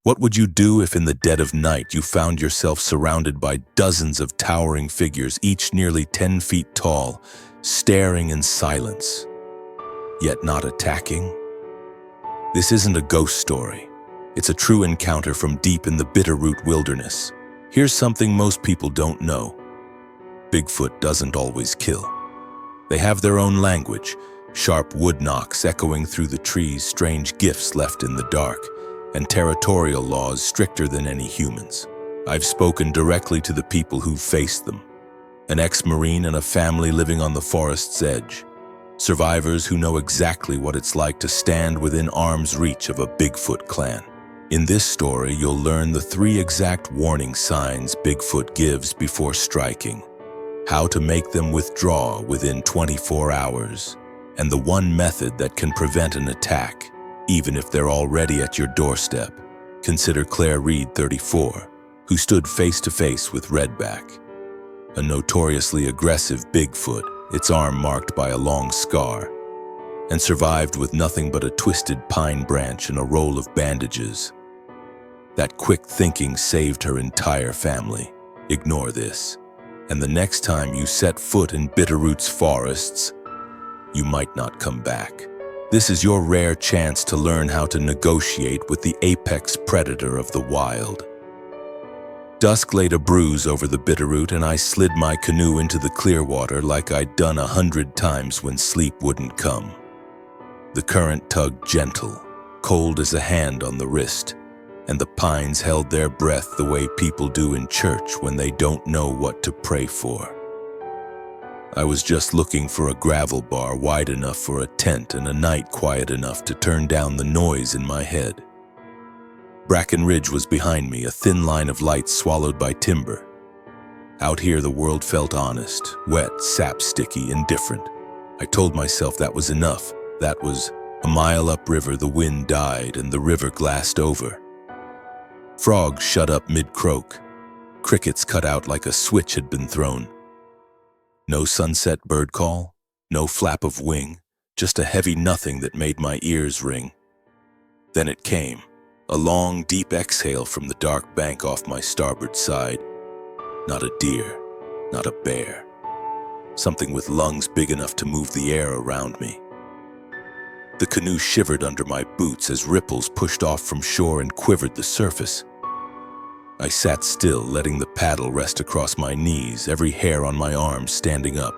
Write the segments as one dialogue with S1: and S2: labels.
S1: What would you do if in the dead of night you found yourself surrounded by dozens of towering figures, each nearly 10 feet tall, staring in silence, yet not attacking? This isn't a ghost story. It's a true encounter from deep in the Bitterroot wilderness. Here's something most people don't know. Bigfoot doesn't always kill. They have their own language, sharp wood knocks echoing through the trees, strange gifts left in the dark, and territorial laws stricter than any humans. I've spoken directly to the people who've faced them. An ex-Marine and a family living on the forest's edge. Survivors who know exactly what it's like to stand within arm's reach of a Bigfoot clan. In this story, you'll learn the 3 exact warning signs Bigfoot gives before striking, how to make them withdraw within 24 hours, and the one method that can prevent an attack, even if they're already at your doorstep. Consider Claire Reed, 34, who stood face to face with Redback, a notoriously aggressive Bigfoot, its arm marked by a long scar, and survived with nothing but a twisted pine branch and a roll of bandages. That quick thinking saved her entire family. Ignore this, and the next time you set foot in Bitterroot's forests, you might not come back. This is your rare chance to learn how to negotiate with the apex predator of the wild. Dusk laid a bruise over the Bitterroot, and I slid my canoe into the clear water like I'd done 100 times when sleep wouldn't come. The current tugged gentle, cold as a hand on the wrist, and the pines held their breath the way people do in church when they don't know what to pray for. I was just looking for a gravel bar wide enough for a tent and a night quiet enough to turn down the noise in my head. Bracken Ridge was behind me, a thin line of light swallowed by timber. Out here the world felt honest, wet, sap-sticky, indifferent. I told myself that was enough. That was a mile upriver. The wind died and the river glassed over. Frogs shut up mid-croak. Crickets cut out like a switch had been thrown. No sunset bird call, no flap of wing, just a heavy nothing that made my ears ring. Then it came, a long, deep exhale from the dark bank off my starboard side. Not a deer, not a bear. Something with lungs big enough to move the air around me. The canoe shivered under my boots as ripples pushed off from shore and quivered the surface. I sat still, letting the paddle rest across my knees, every hair on my arm standing up.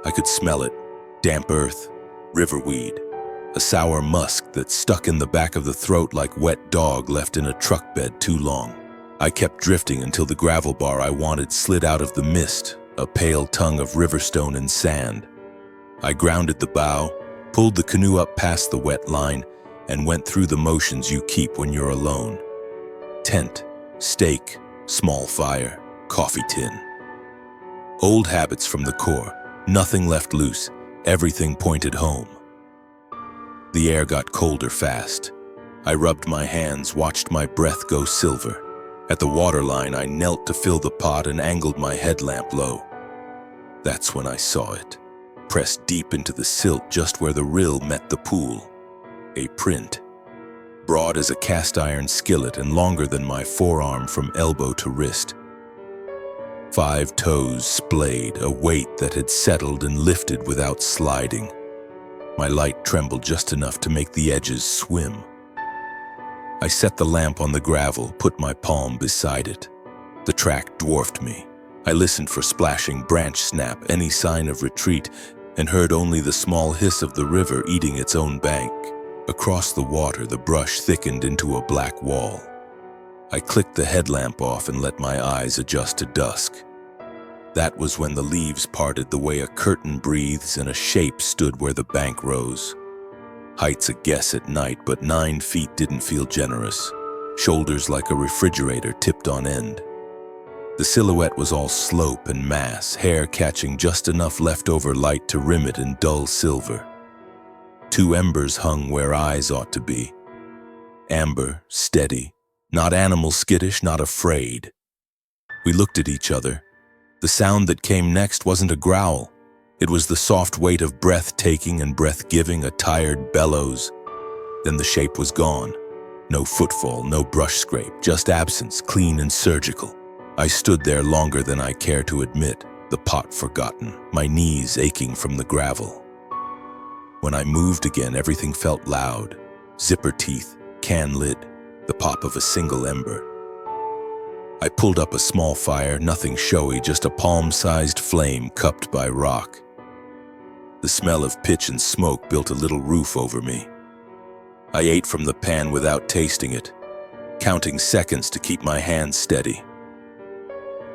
S1: I could smell it, damp earth, riverweed, a sour musk that stuck in the back of the throat like wet dog left in a truck bed too long. I kept drifting until the gravel bar I wanted slid out of the mist, a pale tongue of riverstone and sand. I grounded the bow, pulled the canoe up past the wet line, and went through the motions you keep when you're alone. Tent, stake, small fire, coffee tin. Old habits from the core, nothing left loose, everything pointed home. The air got colder fast. I rubbed my hands, watched my breath go silver. At the waterline, I knelt to fill the pot and angled my headlamp low. That's when I saw it, pressed deep into the silt just where the rill met the pool. A print. Broad as a cast-iron skillet and longer than my forearm from elbow to wrist. 5 toes splayed, a weight that had settled and lifted without sliding. My light trembled just enough to make the edges swim. I set the lamp on the gravel, put my palm beside it. The track dwarfed me. I listened for splashing branch snap, any sign of retreat, and heard only the small hiss of the river eating its own bank. Across the water, the brush thickened into a black wall. I clicked the headlamp off and let my eyes adjust to dusk. That was when the leaves parted the way a curtain breathes and a shape stood where the bank rose. Height's a guess at night, but 9 feet didn't feel generous. Shoulders like a refrigerator tipped on end. The silhouette was all slope and mass, hair catching just enough leftover light to rim it in dull silver. 2 embers hung where eyes ought to be. Amber, steady, not animal skittish, not afraid. We looked at each other. The sound that came next wasn't a growl. It was the soft weight of breath-taking and breath-giving, a tired bellows. Then the shape was gone. No footfall, no brush scrape, just absence, clean and surgical. I stood there longer than I care to admit, the pot forgotten, my knees aching from the gravel. When I moved again, everything felt loud. Zipper teeth, can lid, the pop of a single ember. I pulled up a small fire, nothing showy, just a palm-sized flame cupped by rock. The smell of pitch and smoke built a little roof over me. I ate from the pan without tasting it, counting seconds to keep my hands steady.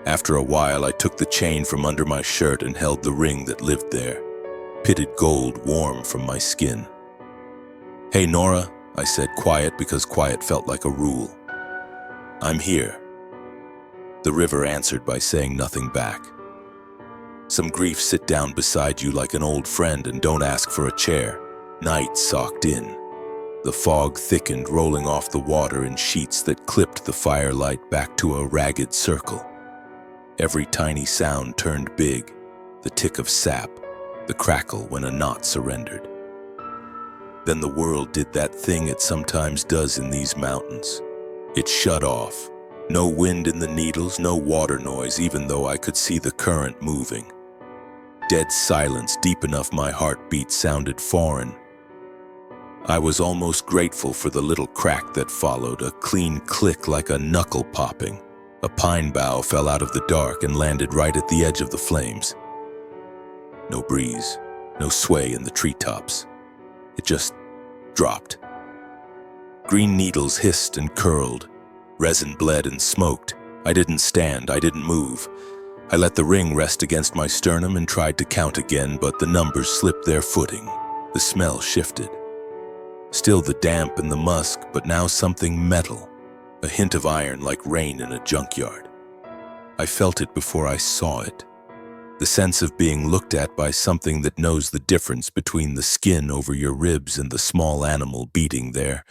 S1: After a while, I took the chain from under my shirt and held the ring that lived there, pitted gold warm from my skin. "Hey, Nora," I said, quiet because quiet felt like a rule. "I'm here." The river answered by saying nothing back. Some grief sit down beside you like an old friend and don't ask for a chair. Night socked in. The fog thickened, rolling off the water in sheets that clipped the firelight back to a ragged circle. Every tiny sound turned big, the tick of sap, the crackle when a knot surrendered. Then the world did that thing it sometimes does in these mountains. It shut off. No wind in the needles, no water noise, even though I could see the current moving. Dead silence, deep enough my heartbeat sounded foreign. I was almost grateful for the little crack that followed, a clean click like a knuckle popping. A pine bough fell out of the dark and landed right at the edge of the flames. No breeze, no sway in the treetops. It just dropped. Green needles hissed and curled. Resin bled and smoked. I didn't stand, I didn't move. I let the ring rest against my sternum and tried to count again, but the numbers slipped their footing. The smell shifted. Still the damp and the musk, but now something metal. A hint of iron like rain in a junkyard. I felt it before I saw it. The sense of being looked at by something that knows the difference between the skin over your ribs and the small animal beating there.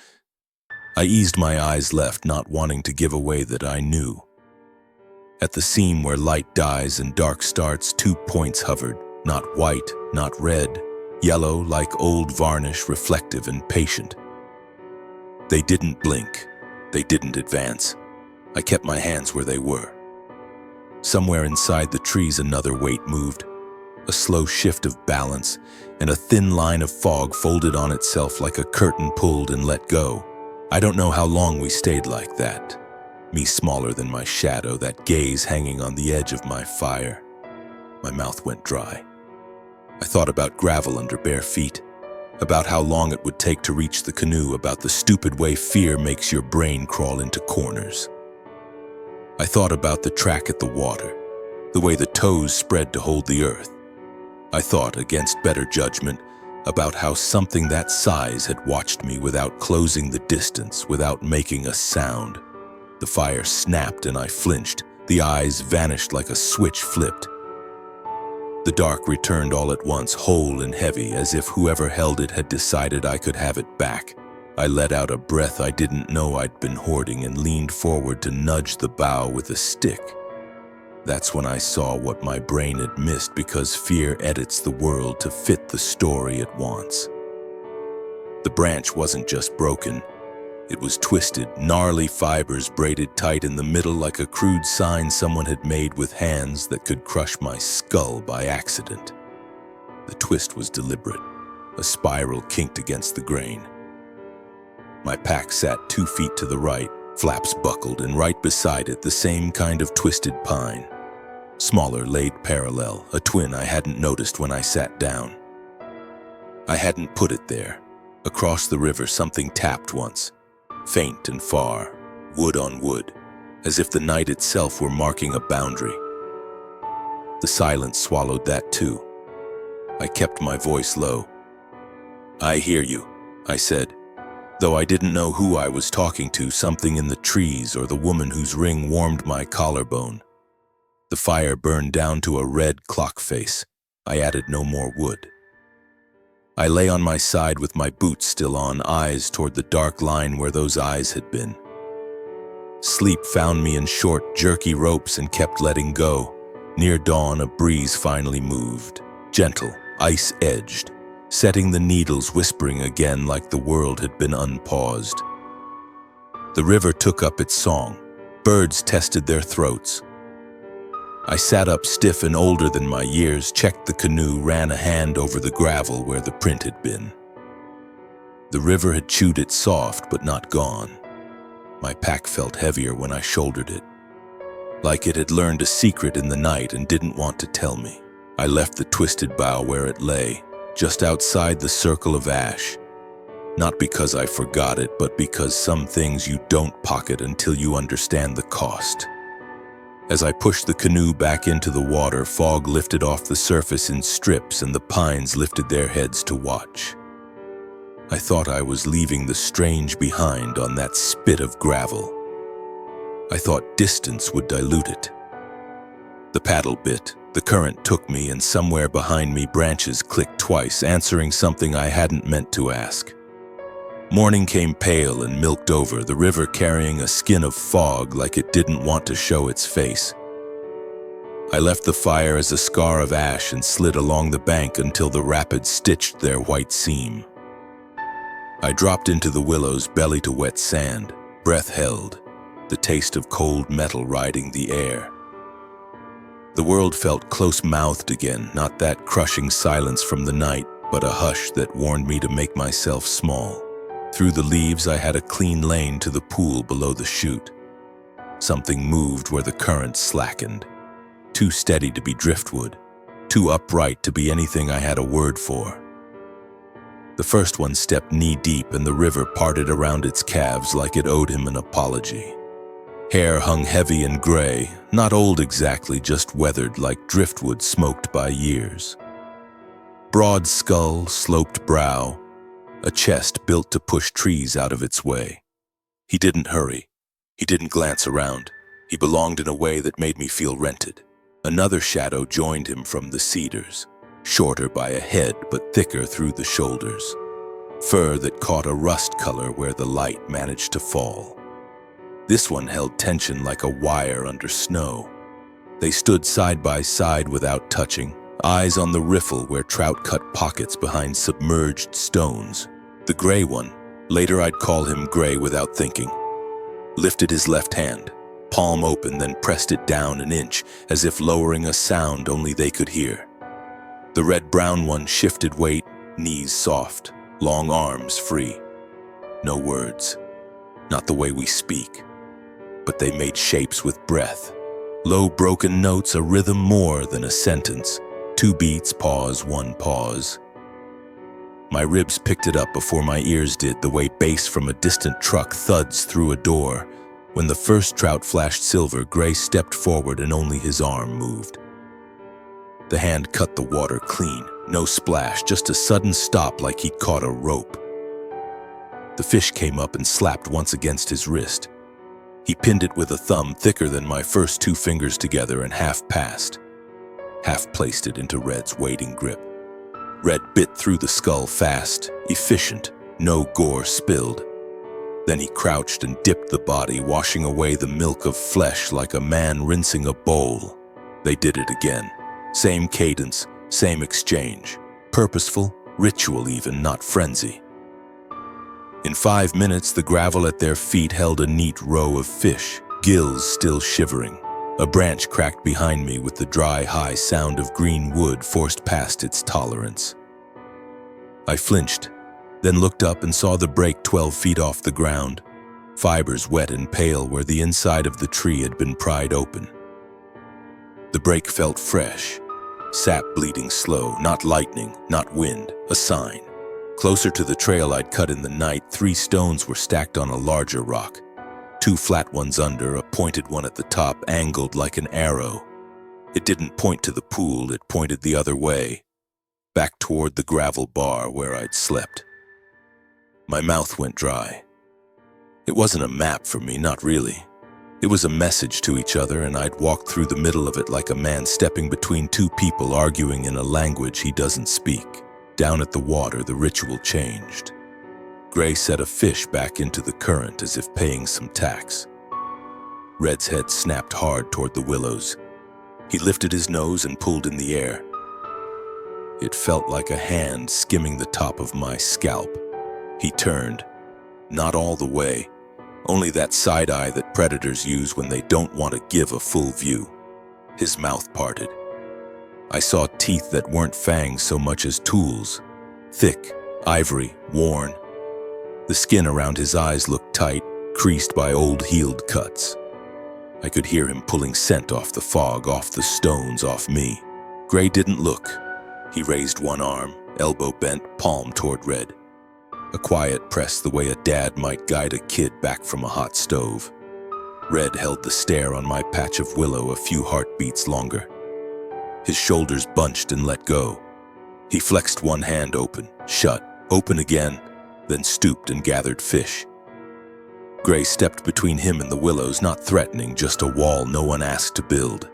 S1: I eased my eyes left, not wanting to give away that I knew. At the seam where light dies and dark starts, 2 points hovered, not white, not red, yellow like old varnish, reflective and patient. They didn't blink. They didn't advance. I kept my hands where they were. Somewhere inside the trees another weight moved, a slow shift of balance, and a thin line of fog folded on itself like a curtain pulled and let go. I don't know how long we stayed like that. Me smaller than my shadow, that gaze hanging on the edge of my fire. My mouth went dry. I thought about gravel under bare feet, about how long it would take to reach the canoe, about the stupid way fear makes your brain crawl into corners. I thought about the track at the water, the way the toes spread to hold the earth. I thought, against better judgment, about how something that size had watched me without closing the distance, without making a sound. The fire snapped and I flinched. The eyes vanished like a switch flipped. The dark returned all at once, whole and heavy, as if whoever held it had decided I could have it back. I let out a breath I didn't know I'd been hoarding and leaned forward to nudge the bough with a stick. That's when I saw what my brain had missed, because fear edits the world to fit the story it wants. The branch wasn't just broken. It was twisted, gnarly fibers braided tight in the middle like a crude sign someone had made with hands that could crush my skull by accident. The twist was deliberate. A spiral kinked against the grain. My pack sat 2 feet to the right, flaps buckled, and right beside it the same kind of twisted pine. Smaller, laid parallel, a twin I hadn't noticed when I sat down. I hadn't put it there. Across the river something tapped once. Faint and far, wood on wood, as if the night itself were marking a boundary. The silence swallowed that too. I kept my voice low. "I hear you," I said, though I didn't know who I was talking to, something in the trees or the woman whose ring warmed my collarbone. The fire burned down to a red clock face. I added no more wood. I lay on my side with my boots still on, eyes toward the dark line where those eyes had been. Sleep found me in short, jerky ropes and kept letting go. Near dawn, a breeze finally moved, gentle, ice-edged, setting the needles whispering again like the world had been unpaused. The river took up its song. Birds tested their throats. I sat up stiff and older than my years, checked the canoe, ran a hand over the gravel where the print had been. The river had chewed it soft, but not gone. My pack felt heavier when I shouldered it, like it had learned a secret in the night and didn't want to tell me. I left the twisted bough where it lay, just outside the circle of ash. Not because I forgot it, but because some things you don't pocket until you understand the cost. As I pushed the canoe back into the water, fog lifted off the surface in strips and the pines lifted their heads to watch. I thought I was leaving the strange behind on that spit of gravel. I thought distance would dilute it. The paddle bit, the current took me, and somewhere behind me branches clicked twice, answering something I hadn't meant to ask. Morning came pale and milked over, the river carrying a skin of fog like it didn't want to show its face. I left the fire as a scar of ash and slid along the bank until the rapids stitched their white seam. I dropped into the willows, belly to wet sand, breath held, the taste of cold metal riding the air. The world felt close-mouthed again, not that crushing silence from the night, but a hush that warned me to make myself small. Through the leaves, I had a clean lane to the pool below the chute. Something moved where the current slackened. Too steady to be driftwood, too upright to be anything I had a word for. The first one stepped knee-deep and the river parted around its calves like it owed him an apology. Hair hung heavy and gray, not old exactly, just weathered like driftwood smoked by years. Broad skull, sloped brow, a chest built to push trees out of its way. He didn't hurry. He didn't glance around. He belonged in a way that made me feel rented. Another shadow joined him from the cedars, shorter by a head but thicker through the shoulders. Fur that caught a rust color where the light managed to fall. This one held tension like a wire under snow. They stood side by side without touching, eyes on the riffle where trout cut pockets behind submerged stones. The gray one, later I'd call him Gray without thinking, lifted his left hand, palm open, then pressed it down an inch as if lowering a sound only they could hear. The red-brown one shifted weight, knees soft, long arms free. No words, not the way we speak, but they made shapes with breath. Low broken notes, a rhythm more than a sentence. 2 beats, pause, 1 pause. My ribs picked it up before my ears did, the way bass from a distant truck thuds through a door. When the first trout flashed silver, Gray stepped forward and only his arm moved. The hand cut the water clean, no splash, just a sudden stop like he'd caught a rope. The fish came up and slapped once against his wrist. He pinned it with a thumb thicker than my first 2 fingers together and half passed. Half placed it into Red's waiting grip. Red bit through the skull fast, efficient, no gore spilled. Then he crouched and dipped the body, washing away the milk of flesh like a man rinsing a bowl. They did it again. Same cadence, same exchange. Purposeful, ritual even, not frenzy. In 5 minutes, the gravel at their feet held a neat row of fish, gills still shivering. A branch cracked behind me with the dry, high sound of green wood forced past its tolerance. I flinched, then looked up and saw the break 12 feet off the ground, fibers wet and pale where the inside of the tree had been pried open. The break felt fresh, sap bleeding slow, not lightning, not wind, a sign. Closer to the trail I'd cut in the night, 3 stones were stacked on a larger rock. 2 flat ones under, a pointed one at the top, angled like an arrow. It didn't point to the pool, it pointed the other way, back toward the gravel bar where I'd slept. My mouth went dry. It wasn't a map for me, not really. It was a message to each other, and I'd walked through the middle of it like a man stepping between 2 people arguing in a language he doesn't speak. Down at the water, the ritual changed. Gray set a fish back into the current as if paying some tax. Red's head snapped hard toward the willows. He lifted his nose and pulled in the air. It felt like a hand skimming the top of my scalp. He turned, not all the way, only that side eye that predators use when they don't want to give a full view. His mouth parted. I saw teeth that weren't fangs so much as tools, thick, ivory, worn. The skin around his eyes looked tight, creased by old healed cuts. I could hear him pulling scent off the fog, off the stones, off me. Gray didn't look. He raised one arm, elbow bent, palm toward Red. A quiet press the way a dad might guide a kid back from a hot stove. Red held the stare on my patch of willow a few heartbeats longer. His shoulders bunched and let go. He flexed one hand open, shut, open again, then stooped and gathered fish. Gray stepped between him and the willows, not threatening, just a wall no one asked to build.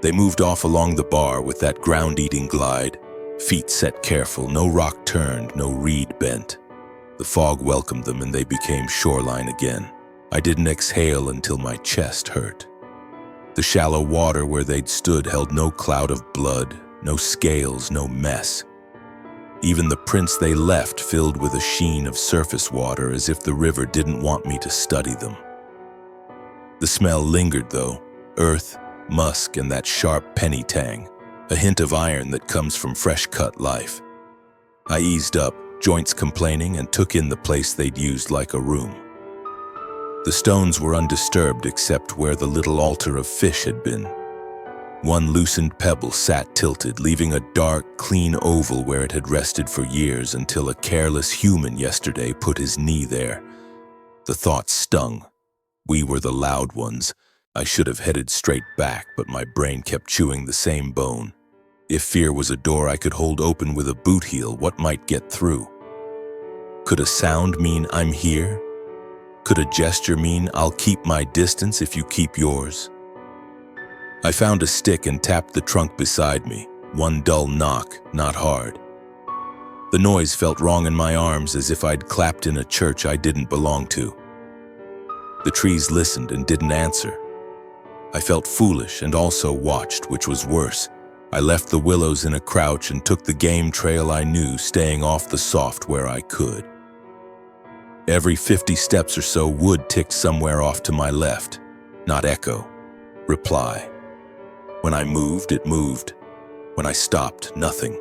S1: They moved off along the bar with that ground-eating glide, feet set careful, no rock turned, no reed bent. The fog welcomed them and they became shoreline again. I didn't exhale until my chest hurt. The shallow water where they'd stood held no cloud of blood, no scales, no mess. Even the prints they left filled with a sheen of surface water, as if the river didn't want me to study them. The smell lingered though, earth, musk, and that sharp penny tang, a hint of iron that comes from fresh-cut life. I eased up, joints complaining, and took in the place they'd used like a room. The stones were undisturbed except where the little altar of fish had been. One loosened pebble sat tilted, leaving a dark, clean oval where it had rested for years until a careless human yesterday put his knee there. The thought stung. We were the loud ones. I should have headed straight back, but my brain kept chewing the same bone. If fear was a door I could hold open with a boot heel, what might get through? Could a sound mean I'm here? Could a gesture mean I'll keep my distance if you keep yours? I found a stick and tapped the trunk beside me. One dull knock, not hard. The noise felt wrong in my arms, as if I'd clapped in a church I didn't belong to. The trees listened and didn't answer. I felt foolish and also watched, which was worse. I left the willows in a crouch and took the game trail I knew, staying off the soft where I could. Every 50 steps or so, wood ticked somewhere off to my left. Not echo. Reply. When I moved, it moved. When I stopped, nothing.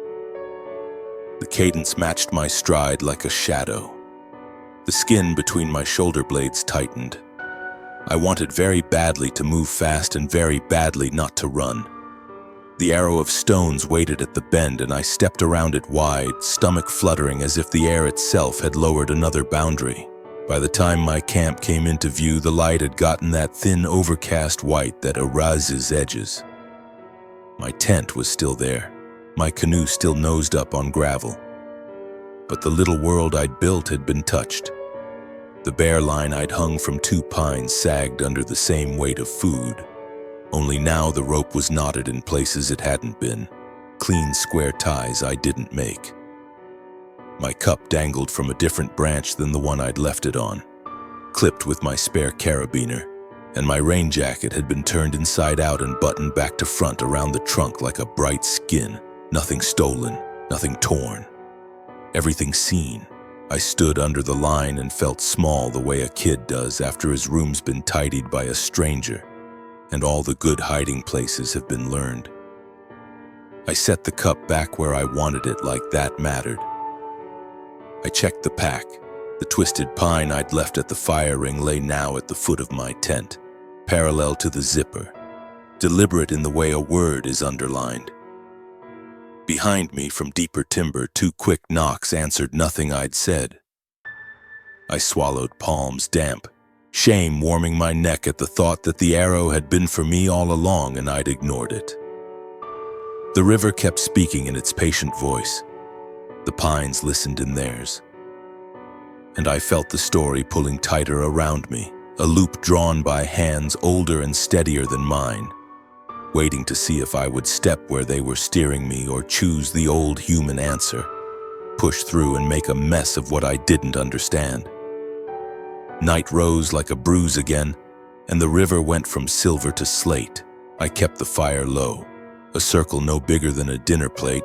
S1: The cadence matched my stride like a shadow. The skin between my shoulder blades tightened. I wanted very badly to move fast and very badly not to run. The arrow of stones waited at the bend, and I stepped around it wide, stomach fluttering as if the air itself had lowered another boundary. By the time my camp came into view, the light had gotten that thin, overcast white that erases edges. My tent was still there, my canoe still nosed up on gravel. But the little world I'd built had been touched. The bear line I'd hung from 2 pines sagged under the same weight of food. Only now the rope was knotted in places it hadn't been, clean square ties I didn't make. My cup dangled from a different branch than the one I'd left it on, clipped with my spare carabiner, and my rain jacket had been turned inside out and buttoned back to front around the trunk like a bright skin. Nothing stolen, nothing torn, everything seen. I stood under the line and felt small the way a kid does after his room's been tidied by a stranger, and all the good hiding places have been learned. I set the cup back where I wanted it, like that mattered. I checked the pack. The twisted pine I'd left at the fire ring lay now at the foot of my tent, parallel to the zipper, deliberate in the way a word is underlined. Behind me, from deeper timber, 2 quick knocks answered nothing I'd said. I swallowed, palms damp, shame warming my neck at the thought that the arrow had been for me all along and I'd ignored it. The river kept speaking in its patient voice. The pines listened in theirs. And I felt the story pulling tighter around me, a loop drawn by hands older and steadier than mine, waiting to see if I would step where they were steering me or choose the old human answer, push through and make a mess of what I didn't understand. Night rose like a bruise again, and the river went from silver to slate. I kept the fire low, a circle no bigger than a dinner plate,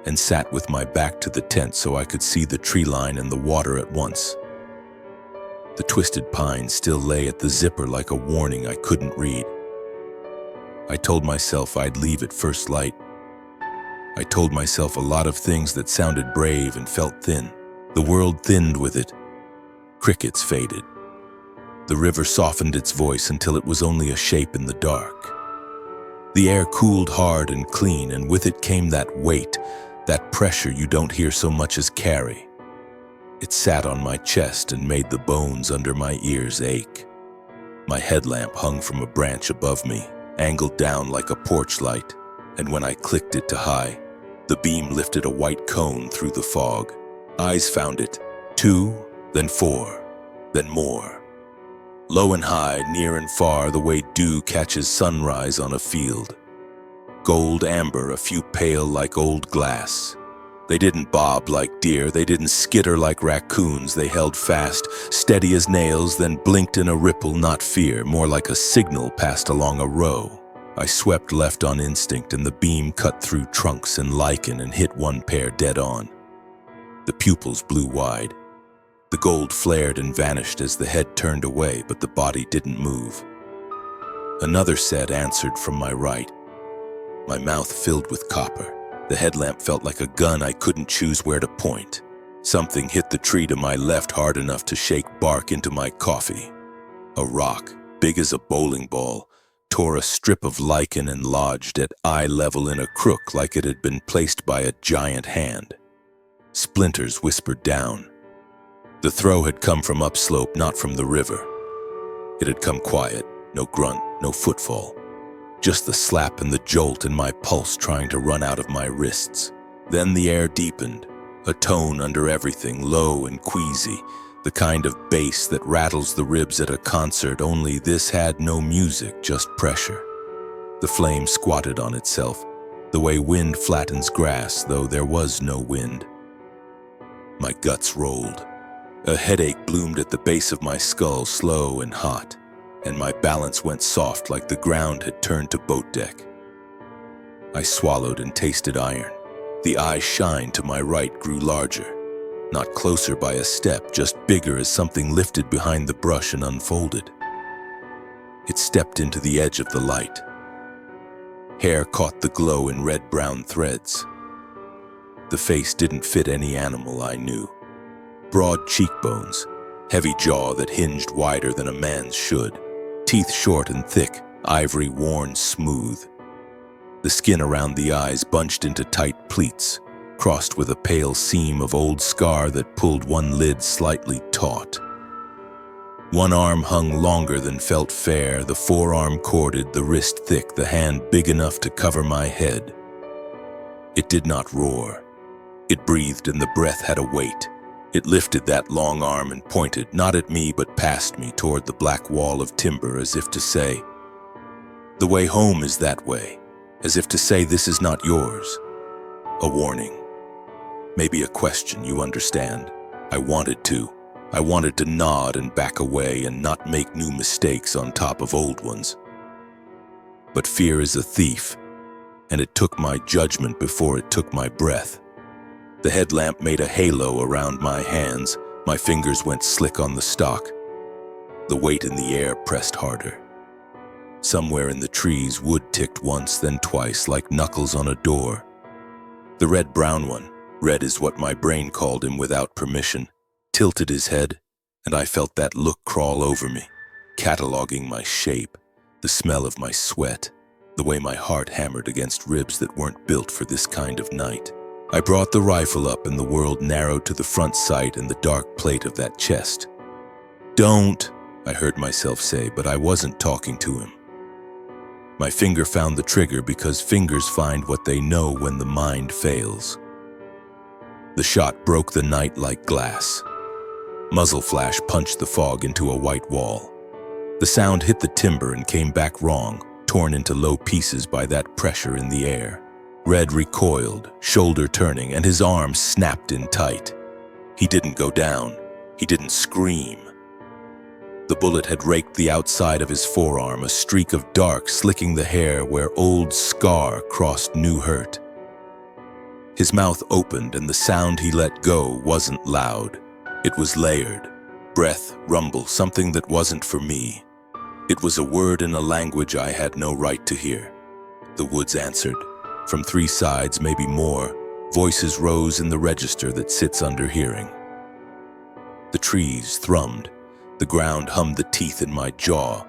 S1: and sat with my back to the tent so I could see the tree line and the water at once. The twisted pine still lay at the zipper like a warning I couldn't read. I told myself I'd leave at first light. I told myself a lot of things that sounded brave and felt thin. The world thinned with it. Crickets faded. The river softened its voice until it was only a shape in the dark. The air cooled hard and clean, and with it came that weight, that pressure you don't hear so much as carry. It sat on my chest and made the bones under my ears ache. My headlamp hung from a branch above me, angled down like a porch light, and when I clicked it to high, the beam lifted a white cone through the fog. Eyes found it, 2, then 4, then more. Low and high, near and far, the way dew catches sunrise on a field. Gold amber, a few pale like old glass. They didn't bob like deer, they didn't skitter like raccoons. They held fast, steady as nails, then blinked in a ripple, not fear, more like a signal passed along a row. I swept left on instinct, and the beam cut through trunks and lichen and hit one pair dead on. The pupils blew wide. The gold flared and vanished as the head turned away, but the body didn't move. Another set answered from my right. My mouth filled with copper. The headlamp felt like a gun I couldn't choose where to point. Something hit the tree to my left hard enough to shake bark into my coffee. A rock, big as a bowling ball, tore a strip of lichen and lodged at eye level in a crook like it had been placed by a giant hand. Splinters whispered down. The throw had come from upslope, not from the river. It had come quiet, no grunt, no footfall. Just the slap and the jolt and my pulse trying to run out of my wrists. Then the air deepened, a tone under everything, low and queasy, the kind of bass that rattles the ribs at a concert, only this had no music, just pressure. The flame squatted on itself, the way wind flattens grass, though there was no wind. My guts rolled. A headache bloomed at the base of my skull, slow and hot, and my balance went soft like the ground had turned to boat deck. I swallowed and tasted iron. The eye shine to my right grew larger, not closer by a step, just bigger as something lifted behind the brush and unfolded. It stepped into the edge of the light. Hair caught the glow in red-brown threads. The face didn't fit any animal I knew. Broad cheekbones, heavy jaw that hinged wider than a man's should, teeth short and thick, ivory worn smooth. The skin around the eyes bunched into tight pleats, crossed with a pale seam of old scar that pulled one lid slightly taut. One arm hung longer than felt fair, the forearm corded, the wrist thick, the hand big enough to cover my head. It did not roar. It breathed and the breath had a weight. It lifted that long arm and pointed, not at me but past me, toward the black wall of timber, as if to say, "The way home is that way," as if to say, "This is not yours." A warning. Maybe a question, you understand. I wanted to. I wanted to nod and back away and not make new mistakes on top of old ones. But fear is a thief, and it took my judgment before it took my breath. The headlamp made a halo around my hands. My fingers went slick on the stock. The weight in the air pressed harder. Somewhere in the trees, wood ticked once, then twice, like knuckles on a door. The red-brown one, red is what my brain called him without permission, tilted his head, and I felt that look crawl over me, cataloging my shape, the smell of my sweat, the way my heart hammered against ribs that weren't built for this kind of night. I brought the rifle up and the world narrowed to the front sight and the dark plate of that chest. "Don't," I heard myself say, but I wasn't talking to him. My finger found the trigger because fingers find what they know when the mind fails. The shot broke the night like glass. Muzzle flash punched the fog into a white wall. The sound hit the timber and came back wrong, torn into low pieces by that pressure in the air. Red recoiled, shoulder turning, and his arm snapped in tight. He didn't go down. He didn't scream. The bullet had raked the outside of his forearm, a streak of dark slicking the hair where old scar crossed new hurt. His mouth opened, and the sound he let go wasn't loud. It was layered. Breath, rumble, something that wasn't for me. It was a word in a language I had no right to hear. The woods answered. From 3 sides, maybe more, voices rose in the register that sits under hearing. The trees thrummed. The ground hummed the teeth in my jaw.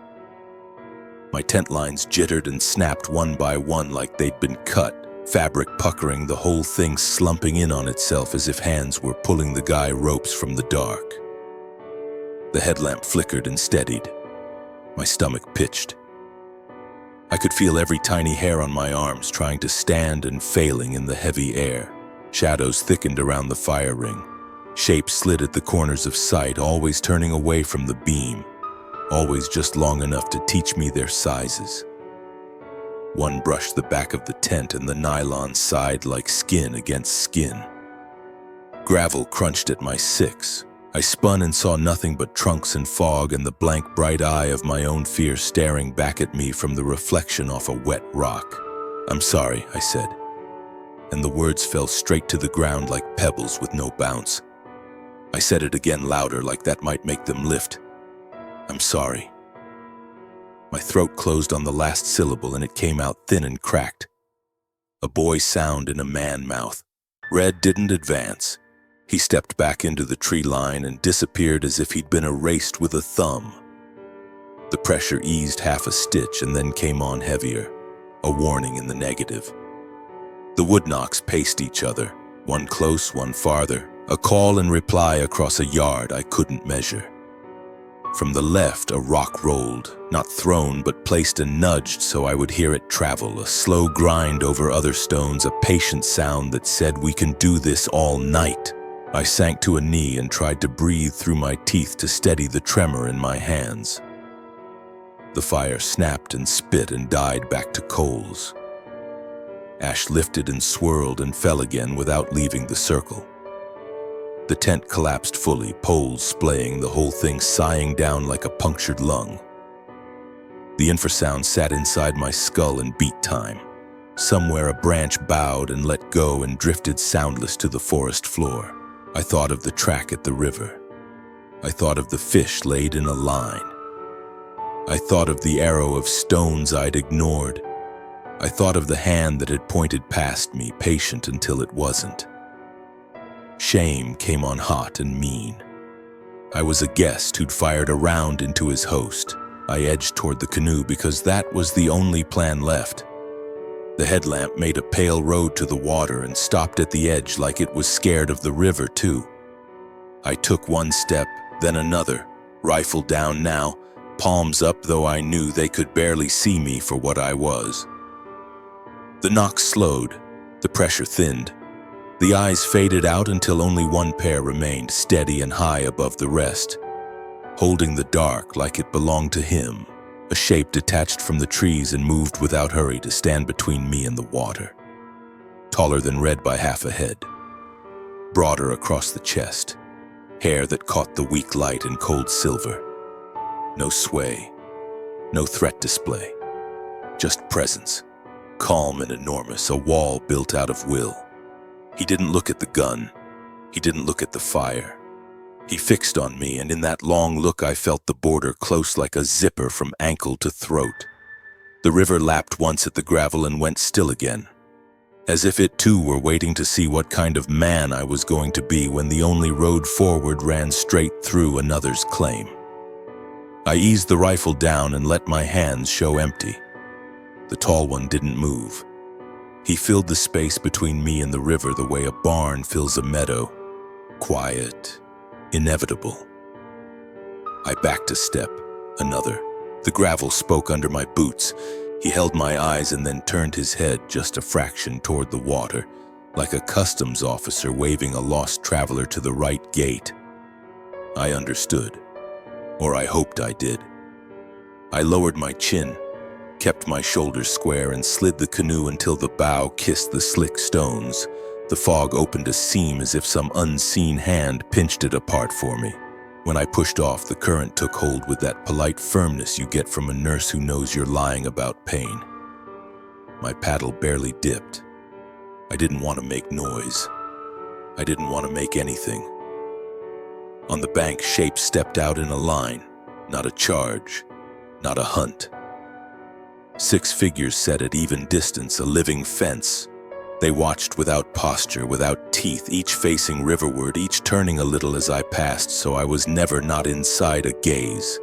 S1: My tent lines jittered and snapped one by one like they'd been cut, fabric puckering, the whole thing slumping in on itself as if hands were pulling the guy ropes from the dark. The headlamp flickered and steadied. My stomach pitched. I could feel every tiny hair on my arms trying to stand and failing in the heavy air. Shadows thickened around the fire ring. Shapes slid at the corners of sight, always turning away from the beam, always just long enough to teach me their sizes. One brushed the back of the tent and the nylon sighed like skin against skin. Gravel crunched at my 6. I spun and saw nothing but trunks and fog and the blank bright eye of my own fear staring back at me from the reflection off a wet rock. "I'm sorry," I said, and the words fell straight to the ground like pebbles with no bounce. I said it again louder, like that might make them lift. "I'm sorry." My throat closed on the last syllable and it came out thin and cracked. A boy sound in a man mouth. Red didn't advance. He stepped back into the tree line and disappeared as if he'd been erased with a thumb. The pressure eased half a stitch and then came on heavier, a warning in the negative. The woodknocks paced each other, one close, one farther, a call and reply across a yard I couldn't measure. From the left, a rock rolled, not thrown but placed and nudged so I would hear it travel, a slow grind over other stones, a patient sound that said, "We can do this all night." I sank to a knee and tried to breathe through my teeth to steady the tremor in my hands. The fire snapped and spit and died back to coals. Ash lifted and swirled and fell again without leaving the circle. The tent collapsed fully, poles splaying, the whole thing sighing down like a punctured lung. The infrasound sat inside my skull and beat time. Somewhere a branch bowed and let go and drifted soundless to the forest floor. I thought of the track at the river. I thought of the fish laid in a line. I thought of the arrow of stones I'd ignored. I thought of the hand that had pointed past me, patient until it wasn't. Shame came on hot and mean. I was a guest who'd fired a round into his host. I edged toward the canoe because that was the only plan left. The headlamp made a pale road to the water and stopped at the edge like it was scared of the river too. I took one step, then another, rifle down now, palms up though I knew they could barely see me for what I was. The knocks slowed, the pressure thinned. The eyes faded out until only one pair remained, steady and high above the rest, holding the dark like it belonged to him. A shape detached from the trees and moved without hurry to stand between me and the water. Taller than Red by half a head. Broader across the chest. Hair that caught the weak light in cold silver. No sway. No threat display. Just presence. Calm and enormous, a wall built out of will. He didn't look at the gun. He didn't look at the fire. He fixed on me, and in that long look I felt the border close like a zipper from ankle to throat. The river lapped once at the gravel and went still again, as if it too were waiting to see what kind of man I was going to be when the only road forward ran straight through another's claim. I eased the rifle down and let my hands show empty. The tall one didn't move. He filled the space between me and the river the way a barn fills a meadow. Quiet. Inevitable. I backed a step, another. The gravel spoke under my boots. He held my eyes and then turned his head just a fraction toward the water, like a customs officer waving a lost traveler to the right gate. I understood, or I hoped I did. I lowered my chin, kept my shoulders square, and slid the canoe until the bow kissed the slick stones. The fog opened a seam as if some unseen hand pinched it apart for me. When I pushed off, the current took hold with that polite firmness you get from a nurse who knows you're lying about pain. My paddle barely dipped. I didn't want to make noise. I didn't want to make anything. On the bank, shapes stepped out in a line, not a charge, not a hunt. 6 figures set at even distance, a living fence. They watched without posture, without teeth, each facing riverward, each turning a little as I passed, so I was never not inside a gaze.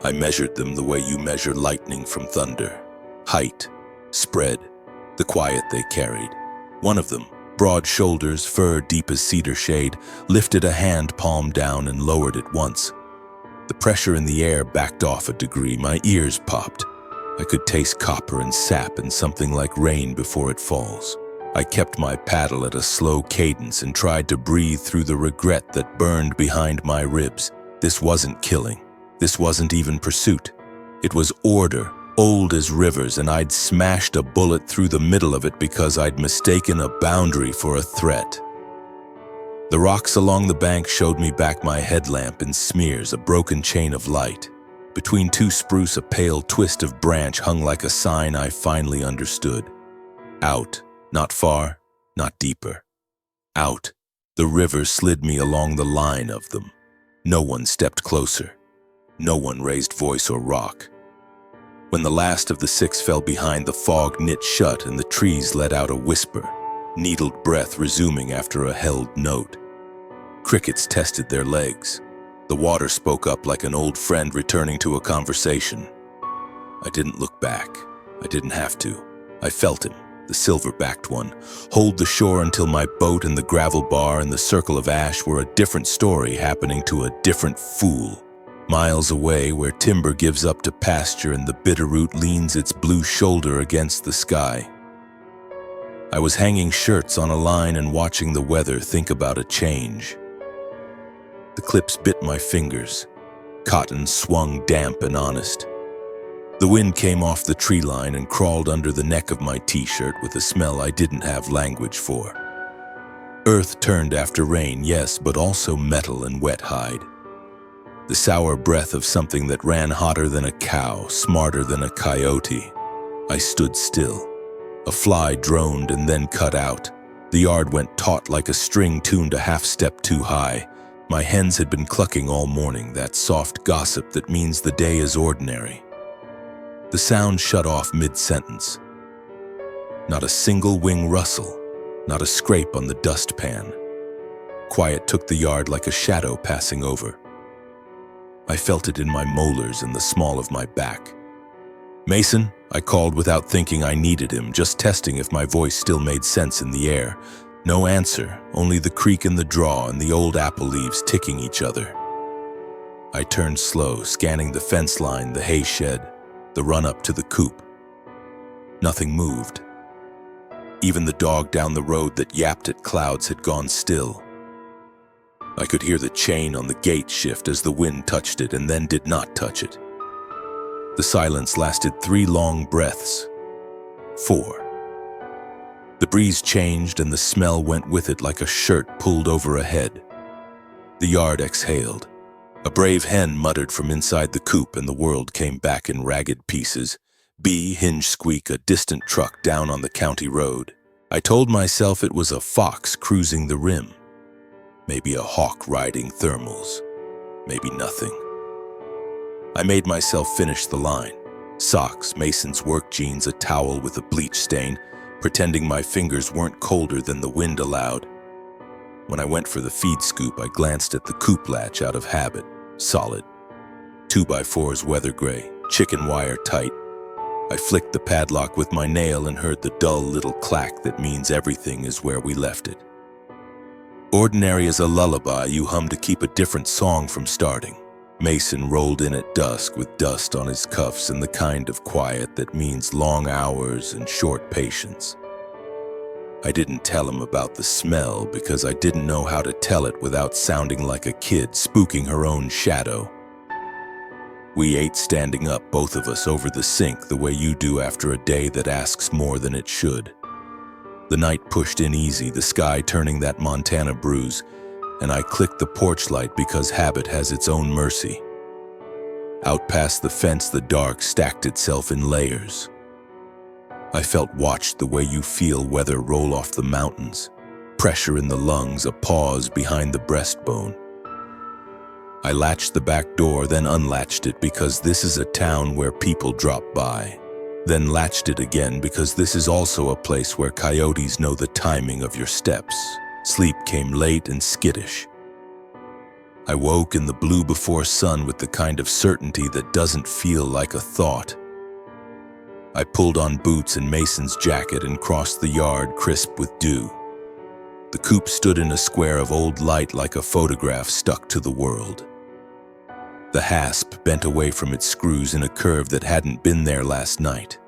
S1: I measured them the way you measure lightning from thunder. Height, spread, the quiet they carried. One of them, broad shoulders, fur deep as cedar shade, lifted a hand palm down and lowered it once. The pressure in the air backed off a degree. My ears popped. I could taste copper and sap and something like rain before it falls. I kept my paddle at a slow cadence and tried to breathe through the regret that burned behind my ribs. This wasn't killing. This wasn't even pursuit. It was order, old as rivers, and I'd smashed a bullet through the middle of it because I'd mistaken a boundary for a threat. The rocks along the bank showed me back my headlamp in smears, a broken chain of light. Between 2 spruce, a pale twist of branch hung like a sign I finally understood. Out, not far, not deeper. Out, the river slid me along the line of them. No one stepped closer. No one raised voice or rock. When the last of the 6 fell behind, the fog knit shut and the trees let out a whisper, needled breath resuming after a held note. Crickets tested their legs. The water spoke up like an old friend returning to a conversation. I didn't look back. I didn't have to. I felt him, the silver-backed one, hold the shore until my boat and the gravel bar and the circle of ash were a different story happening to a different fool. Miles away, where timber gives up to pasture and the bitterroot leans its blue shoulder against the sky. I was hanging shirts on a line and watching the weather think about a change. The clips bit my fingers. Cotton swung damp and honest. The wind came off the tree line and crawled under the neck of my t-shirt with a smell I didn't have language for. Earth turned after rain, yes, but also metal and wet hide. The sour breath of something that ran hotter than a cow, smarter than a coyote. I stood still. A fly droned and then cut out. The yard went taut like a string tuned a half step too high. My hens had been clucking all morning, that soft gossip that means the day is ordinary. The sound shut off mid-sentence. Not a single wing rustle, not a scrape on the dustpan. Quiet took the yard like a shadow passing over. I felt it in my molars and the small of my back. "Mason," I called without thinking I needed him, just testing if my voice still made sense in the air. No answer, only the creak in the draw and the old apple leaves ticking each other. I turned slow, scanning the fence line, the hay shed, the run-up to the coop. Nothing moved. Even the dog down the road that yapped at clouds had gone still. I could hear the chain on the gate shift as the wind touched it and then did not touch it. The silence lasted 3 long breaths. 4. The breeze changed and the smell went with it like a shirt pulled over a head. The yard exhaled. A brave hen muttered from inside the coop and the world came back in ragged pieces. Hinge squeak, a distant truck down on the county road. I told myself it was a fox cruising the rim. Maybe a hawk riding thermals. Maybe nothing. I made myself finish the line. Socks, Mason's work jeans, a towel with a bleach stain, pretending my fingers weren't colder than the wind allowed. When I went for the feed scoop, I glanced at the coop latch out of habit. Solid. 2x4s weather gray, chicken wire tight. I flicked the padlock with my nail and heard the dull little clack that means everything is where we left it. Ordinary as a lullaby, you hum to keep a different song from starting. Mason rolled in at dusk with dust on his cuffs and the kind of quiet that means long hours and short patience. I didn't tell him about the smell because I didn't know how to tell it without sounding like a kid spooking her own shadow. We ate standing up, both of us, over the sink the way you do after a day that asks more than it should. The night pushed in easy, the sky turning that Montana bruise, and I clicked the porch light because habit has its own mercy. Out past the fence, the dark stacked itself in layers. I felt watched the way you feel weather roll off the mountains, pressure in the lungs, a pause behind the breastbone. I latched the back door, then unlatched it because this is a town where people drop by. Then latched it again because this is also a place where coyotes know the timing of your steps. Sleep came late and skittish. I woke in the blue before sun with the kind of certainty that doesn't feel like a thought. I pulled on boots and Mason's jacket and crossed the yard crisp with dew. The coupe stood in a square of old light like a photograph stuck to the world. The hasp bent away from its screws in a curve that hadn't been there last night.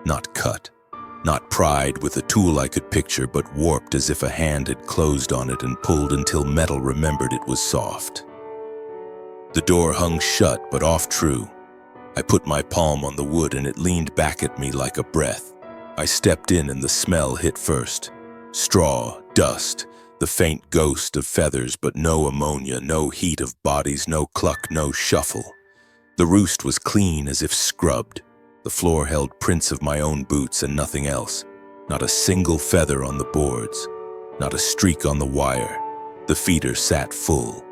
S1: Not cut, not pried with a tool I could picture, but warped as if a hand had closed on it and pulled until metal remembered it was soft. The door hung shut, but off true. I put my palm on the wood and it leaned back at me like a breath. I stepped in and the smell hit first. Straw, dust, the faint ghost of feathers, but no ammonia, no heat of bodies, no cluck, no shuffle. The roost was clean as if scrubbed. The floor held prints of my own boots and nothing else. Not a single feather on the boards, not a streak on the wire. The feeder sat full.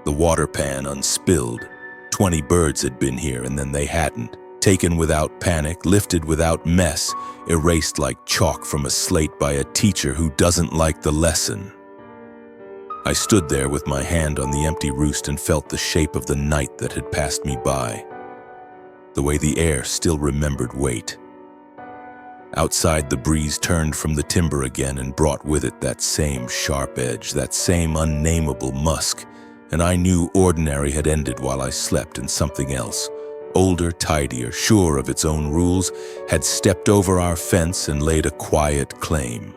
S1: The water pan unspilled. 20 birds had been here and then they hadn't. Taken without panic, lifted without mess, erased like chalk from a slate by a teacher who doesn't like the lesson. I stood there with my hand on the empty roost and felt the shape of the night that had passed me by. The way the air still remembered weight. Outside, the breeze turned from the timber again and brought with it that same sharp edge, that same unnameable musk, and I knew ordinary had ended while I slept and something else, older, tidier, sure of its own rules, had stepped over our fence and laid a quiet claim.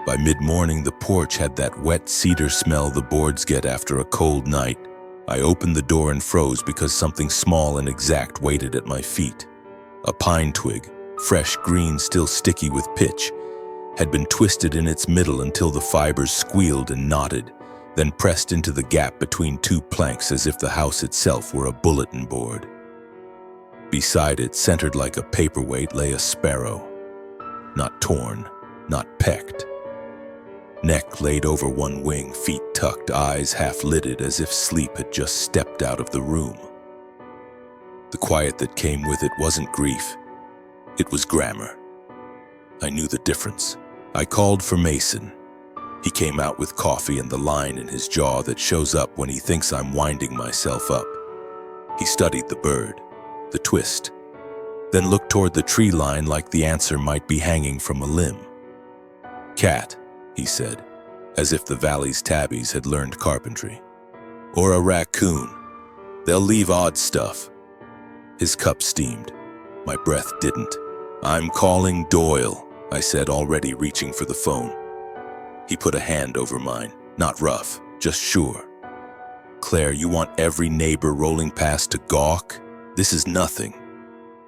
S1: By mid-morning, the porch had that wet cedar smell the boards get after a cold night. I opened the door and froze because something small and exact waited at my feet. A pine twig, fresh green, still sticky with pitch, had been twisted in its middle until the fibers squealed and knotted, then pressed into the gap between two planks as if the house itself were a bulletin board. Beside it, centered like a paperweight, lay a sparrow. Not torn, not pecked. Neck laid over one wing, feet tucked, eyes half-lidded as if sleep had just stepped out of the room. The quiet that came with it wasn't grief. It was grammar. I knew the difference. I called for Mason. He came out with coffee and the line in his jaw that shows up when he thinks I'm winding myself up. He studied the bird, the twist, then looked toward the tree line like the answer might be hanging from a limb. Cat, he said, as if the valley's tabbies had learned carpentry. Or a raccoon. They'll leave odd stuff. His cup steamed. My breath didn't. I'm calling Doyle, I said, already reaching for the phone. He put a hand over mine, not rough, just sure. Claire, you want every neighbor rolling past to gawk? This is nothing.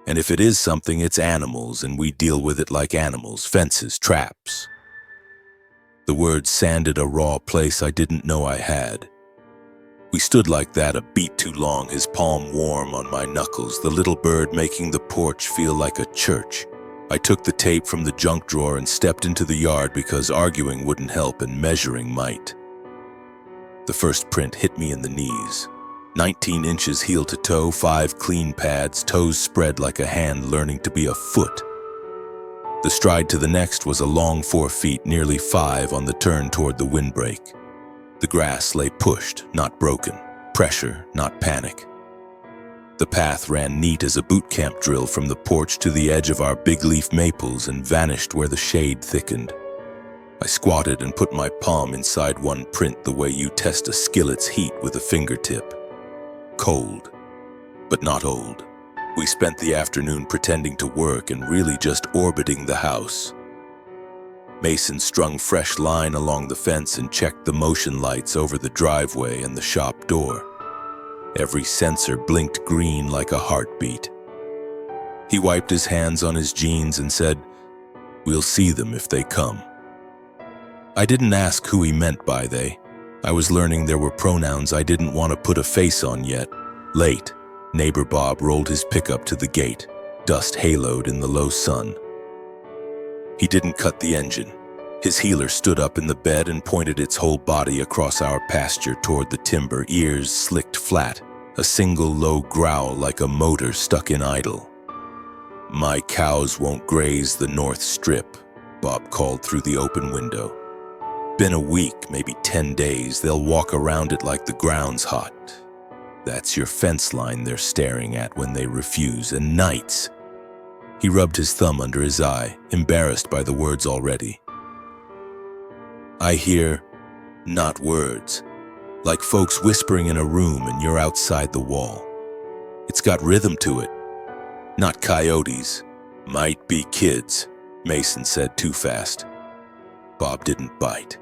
S1: And if it is something, it's animals, and we deal with it like animals, fences, traps. The words sanded a raw place I didn't know I had. We stood like that a beat too long, his palm warm on my knuckles, the little bird making the porch feel like a church. I took the tape from the junk drawer and stepped into the yard because arguing wouldn't help and measuring might. The first print hit me in the knees. 19 inches heel to toe, 5 clean pads, toes spread like a hand learning to be a foot. The stride to the next was a long 4 feet, nearly 5 on the turn toward the windbreak. The grass lay pushed, not broken. Pressure, not panic. The path ran neat as a boot camp drill from the porch to the edge of our big leaf maples and vanished where the shade thickened. I squatted and put my palm inside one print the way you test a skillet's heat with a fingertip. Cold, but not old. We spent the afternoon pretending to work and really just orbiting the house. Mason strung fresh line along the fence and checked the motion lights over the driveway and the shop door. Every sensor blinked green like a heartbeat. He wiped his hands on his jeans and said, "We'll see them if they come." I didn't ask who he meant by they. I was learning there were pronouns I didn't want to put a face on yet. Late, neighbor Bob rolled his pickup to the gate, dust haloed in the low sun. He didn't cut the engine. His healer stood up in the bed and pointed its whole body across our pasture toward the timber, ears slicked flat, a single low growl like a motor stuck in idle. "My cows won't graze the north strip," Bob called through the open window. "Been a week, maybe 10 days. They'll walk around it like the ground's hot. That's your fence line they're staring at when they refuse, and nights." He rubbed his thumb under his eye, embarrassed by the words already. "I hear, not words, like folks whispering in a room and you're outside the wall. It's got rhythm to it. Not coyotes. Might be kids," Mason said too fast. Bob didn't bite.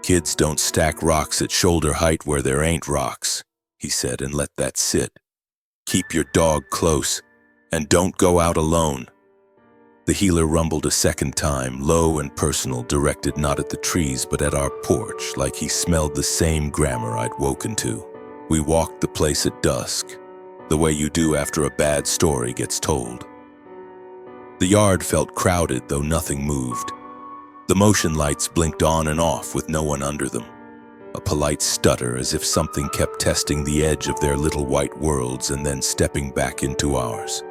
S1: "Kids don't stack rocks at shoulder height where there ain't rocks," he said, "and let that sit. Keep your dog close, and don't go out alone." The healer rumbled a second time, low and personal, directed not at the trees but at our porch, like he smelled the same grammar I'd woken to. We walked the place at dusk, the way you do after a bad story gets told. The yard felt crowded, though nothing moved. The motion lights blinked on and off with no one under them. A polite stutter, as if something kept testing the edge of their little white worlds and then stepping back into ours.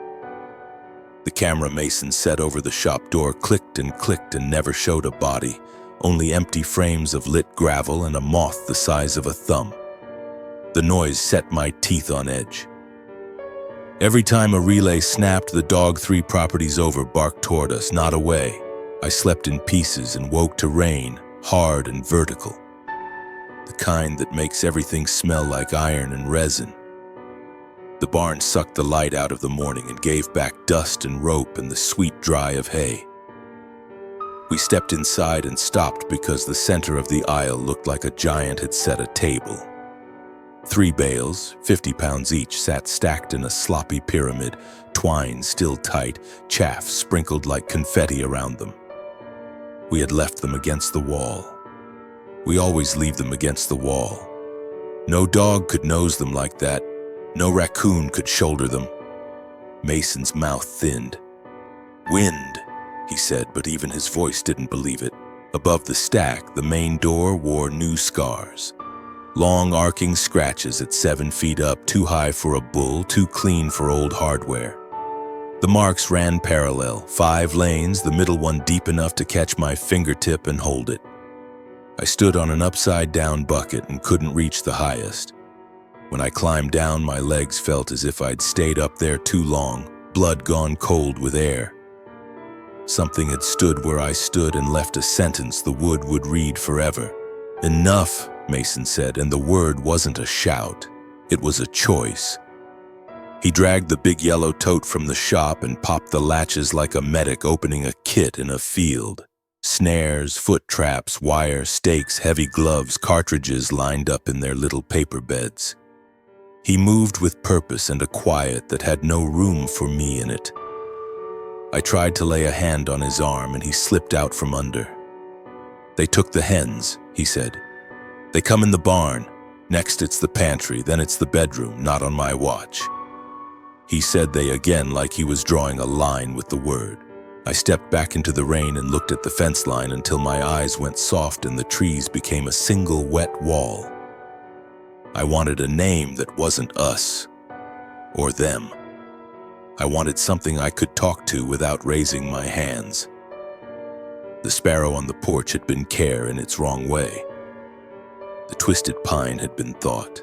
S1: The camera Mason set over the shop door clicked and never showed a body, only empty frames of lit gravel and a moth the size of a thumb. The noise set my teeth on edge. Every time a relay snapped, the dog 3 properties over barked toward us, not away. I slept in pieces and woke to rain, hard and vertical. The kind that makes everything smell like iron and resin. The barn sucked the light out of the morning and gave back dust and rope and the sweet dry of hay. We stepped inside and stopped because the center of the aisle looked like a giant had set a table. 3 bales, 50 pounds each, sat stacked in a sloppy pyramid, twine still tight, chaff sprinkled like confetti around them. We had left them against the wall. We always leave them against the wall. No dog could nose them like that. No raccoon could shoulder them. Mason's mouth thinned. "Wind," he said, but even his voice didn't believe it. Above the stack, the main door wore new scars. Long arcing scratches at 7 feet up, too high for a bull, too clean for old hardware. The marks ran parallel, 5 lanes, the middle one deep enough to catch my fingertip and hold it. I stood on an upside-down bucket and couldn't reach the highest. When I climbed down, my legs felt as if I'd stayed up there too long, blood gone cold with air. Something had stood where I stood and left a sentence the wood would read forever. "Enough," Mason said, and the word wasn't a shout. It was a choice. He dragged the big yellow tote from the shop and popped the latches like a medic opening a kit in a field. Snares, foot traps, wire, stakes, heavy gloves, cartridges lined up in their little paper beds. He moved with purpose and a quiet that had no room for me in it. I tried to lay a hand on his arm and he slipped out from under. "They took the hens," he said. "They come in the barn. Next it's the pantry, then it's the bedroom, not on my watch." He said they again like he was drawing a line with the word. I stepped back into the rain and looked at the fence line until my eyes went soft and the trees became a single wet wall. I wanted a name that wasn't us or them. I wanted something I could talk to without raising my hands. The sparrow on the porch had been care in its wrong way. The twisted pine had been thought.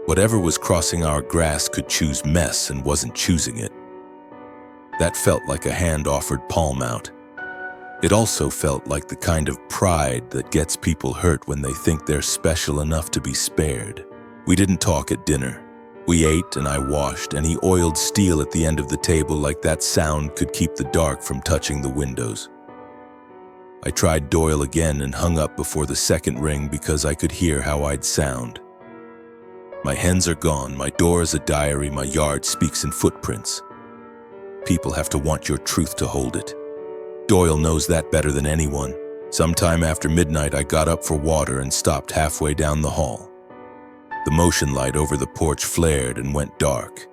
S1: Whatever was crossing our grass could choose mess and wasn't choosing it. That felt like a hand-offered palm out. It also felt like the kind of pride that gets people hurt when they think they're special enough to be spared. We didn't talk at dinner. We ate and I washed, and he oiled steel at the end of the table like that sound could keep the dark from touching the windows. I tried Doyle again and hung up before the second ring because I could hear how I'd sound. My hens are gone, my door is a diary, my yard speaks in footprints. People have to want your truth to hold it. Doyle knows that better than anyone. Sometime after midnight, I got up for water and stopped halfway down the hall. The motion light over the porch flared and went dark,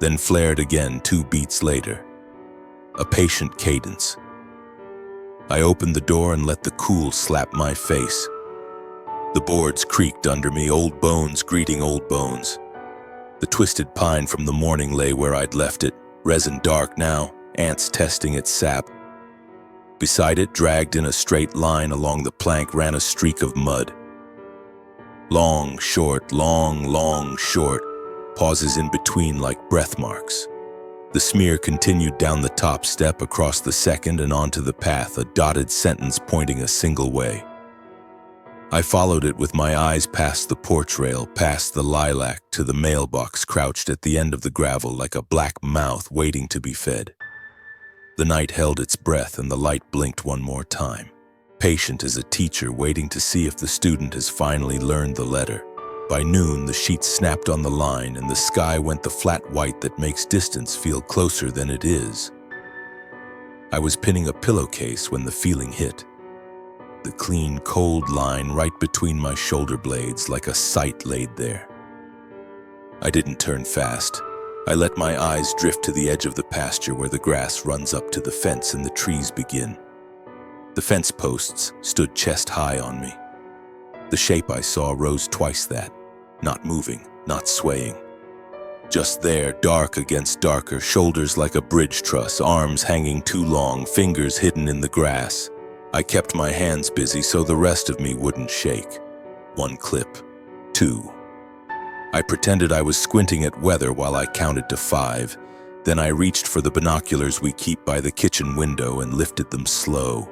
S1: then flared again 2 beats later. A patient cadence. I opened the door and let the cool slap my face. The boards creaked under me, old bones greeting old bones. The twisted pine from the morning lay where I'd left it, resin dark now, ants testing its sap. Beside it, dragged in a straight line along the plank, ran a streak of mud. Long, short, long, short, pauses in between like breath marks. The smear continued down the top step, across the second, and onto the path, a dotted sentence pointing a single way. I followed it with my eyes past the porch rail, past the lilac, to the mailbox crouched at the end of the gravel like a black mouth waiting to be fed. The night held its breath and the light blinked one more time, patient as a teacher waiting to see if the student has finally learned the letter. By noon, the sheets snapped on the line and the sky went the flat white that makes distance feel closer than it is. I was pinning a pillowcase when the feeling hit. The clean, cold line right between my shoulder blades, like a sight laid there. I didn't turn fast. I let my eyes drift to the edge of the pasture where the grass runs up to the fence and the trees begin. The fence posts stood chest high on me. The shape I saw rose twice that, not moving, not swaying. Just there, dark against darker, shoulders like a bridge truss, arms hanging too long, fingers hidden in the grass. I kept my hands busy so the rest of me wouldn't shake. 1 clip, 2. I pretended I was squinting at weather while I counted to 5. Then I reached for the binoculars we keep by the kitchen window and lifted them slow.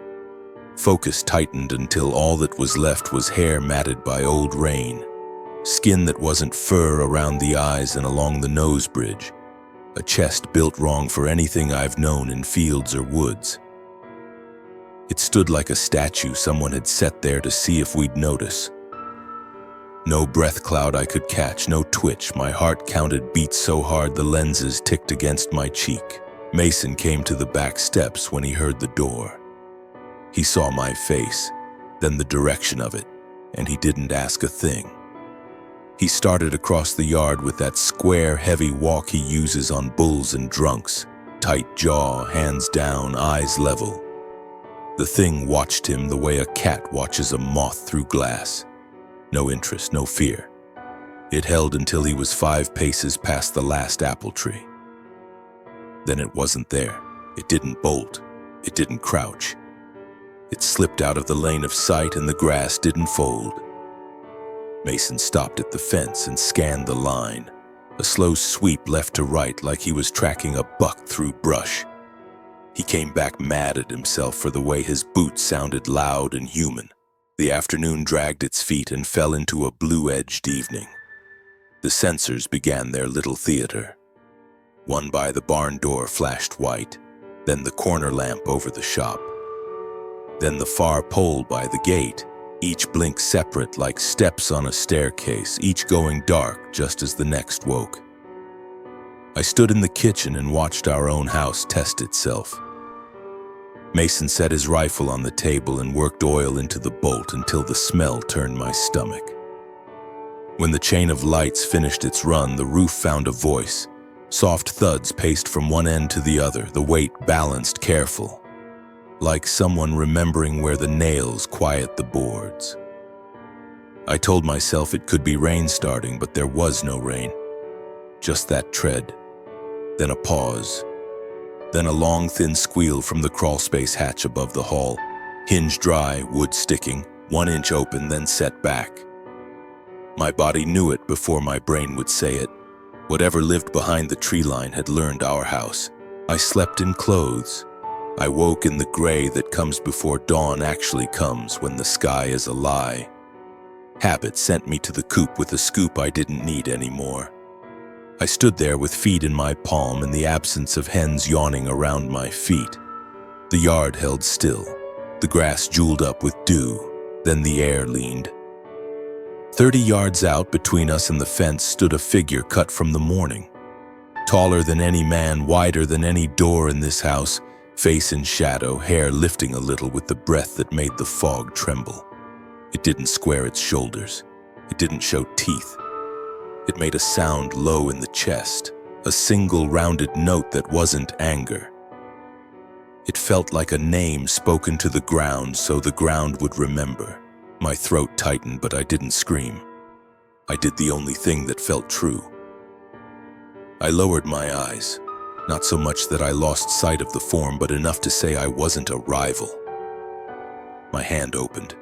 S1: Focus tightened until all that was left was hair matted by old rain, skin that wasn't fur around the eyes and along the nose bridge, a chest built wrong for anything I've known in fields or woods. It stood like a statue someone had set there to see if we'd notice. No breath cloud I could catch, no twitch. My heart counted beats so hard the lenses ticked against my cheek. Mason came to the back steps when he heard the door. He saw my face, then the direction of it, and he didn't ask a thing. He started across the yard with that square, heavy walk he uses on bulls and drunks. Tight jaw, hands down, eyes level. The thing watched him the way a cat watches a moth through glass. No interest, no fear. It held until he was 5 paces past the last apple tree. Then it wasn't there. It didn't bolt. It didn't crouch. It slipped out of the lane of sight and the grass didn't fold. Mason stopped at the fence and scanned the line, a slow sweep left to right like he was tracking a buck through brush. He came back mad at himself for the way his boots sounded loud and human. The afternoon dragged its feet and fell into a blue-edged evening. The sensors began their little theater. One by the barn door flashed white, then the corner lamp over the shop. Then the far pole by the gate, each blink separate like steps on a staircase, each going dark just as the next woke. I stood in the kitchen and watched our own house test itself. Mason set his rifle on the table and worked oil into the bolt until the smell turned my stomach. When the chain of lights finished its run, the roof found a voice. Soft thuds paced from one end to the other, the weight balanced careful, like someone remembering where the nails quiet the boards. I told myself it could be rain starting, but there was no rain. Just that tread. Then a pause. Then a long, thin squeal from the crawlspace hatch above the hall. Hinge dry, wood sticking, 1 inch open, then set back. My body knew it before my brain would say it. Whatever lived behind the tree line had learned our house. I slept in clothes. I woke in the gray that comes before dawn actually comes, when the sky is a lie. Habit sent me to the coop with a scoop I didn't need anymore. I stood there with feet in my palm and the absence of hens yawning around my feet. The yard held still, the grass jeweled up with dew, then the air leaned. 30 yards out between us and the fence stood a figure cut from the morning. Taller than any man, wider than any door in this house, face in shadow, hair lifting a little with the breath that made the fog tremble. It didn't square its shoulders. It didn't show teeth. It made a sound low in the chest, a single rounded note that wasn't anger. It felt like a name spoken to the ground so the ground would remember. My throat tightened, but I didn't scream. I did the only thing that felt true. I lowered my eyes, not so much that I lost sight of the form, but enough to say I wasn't a rival. My hand opened.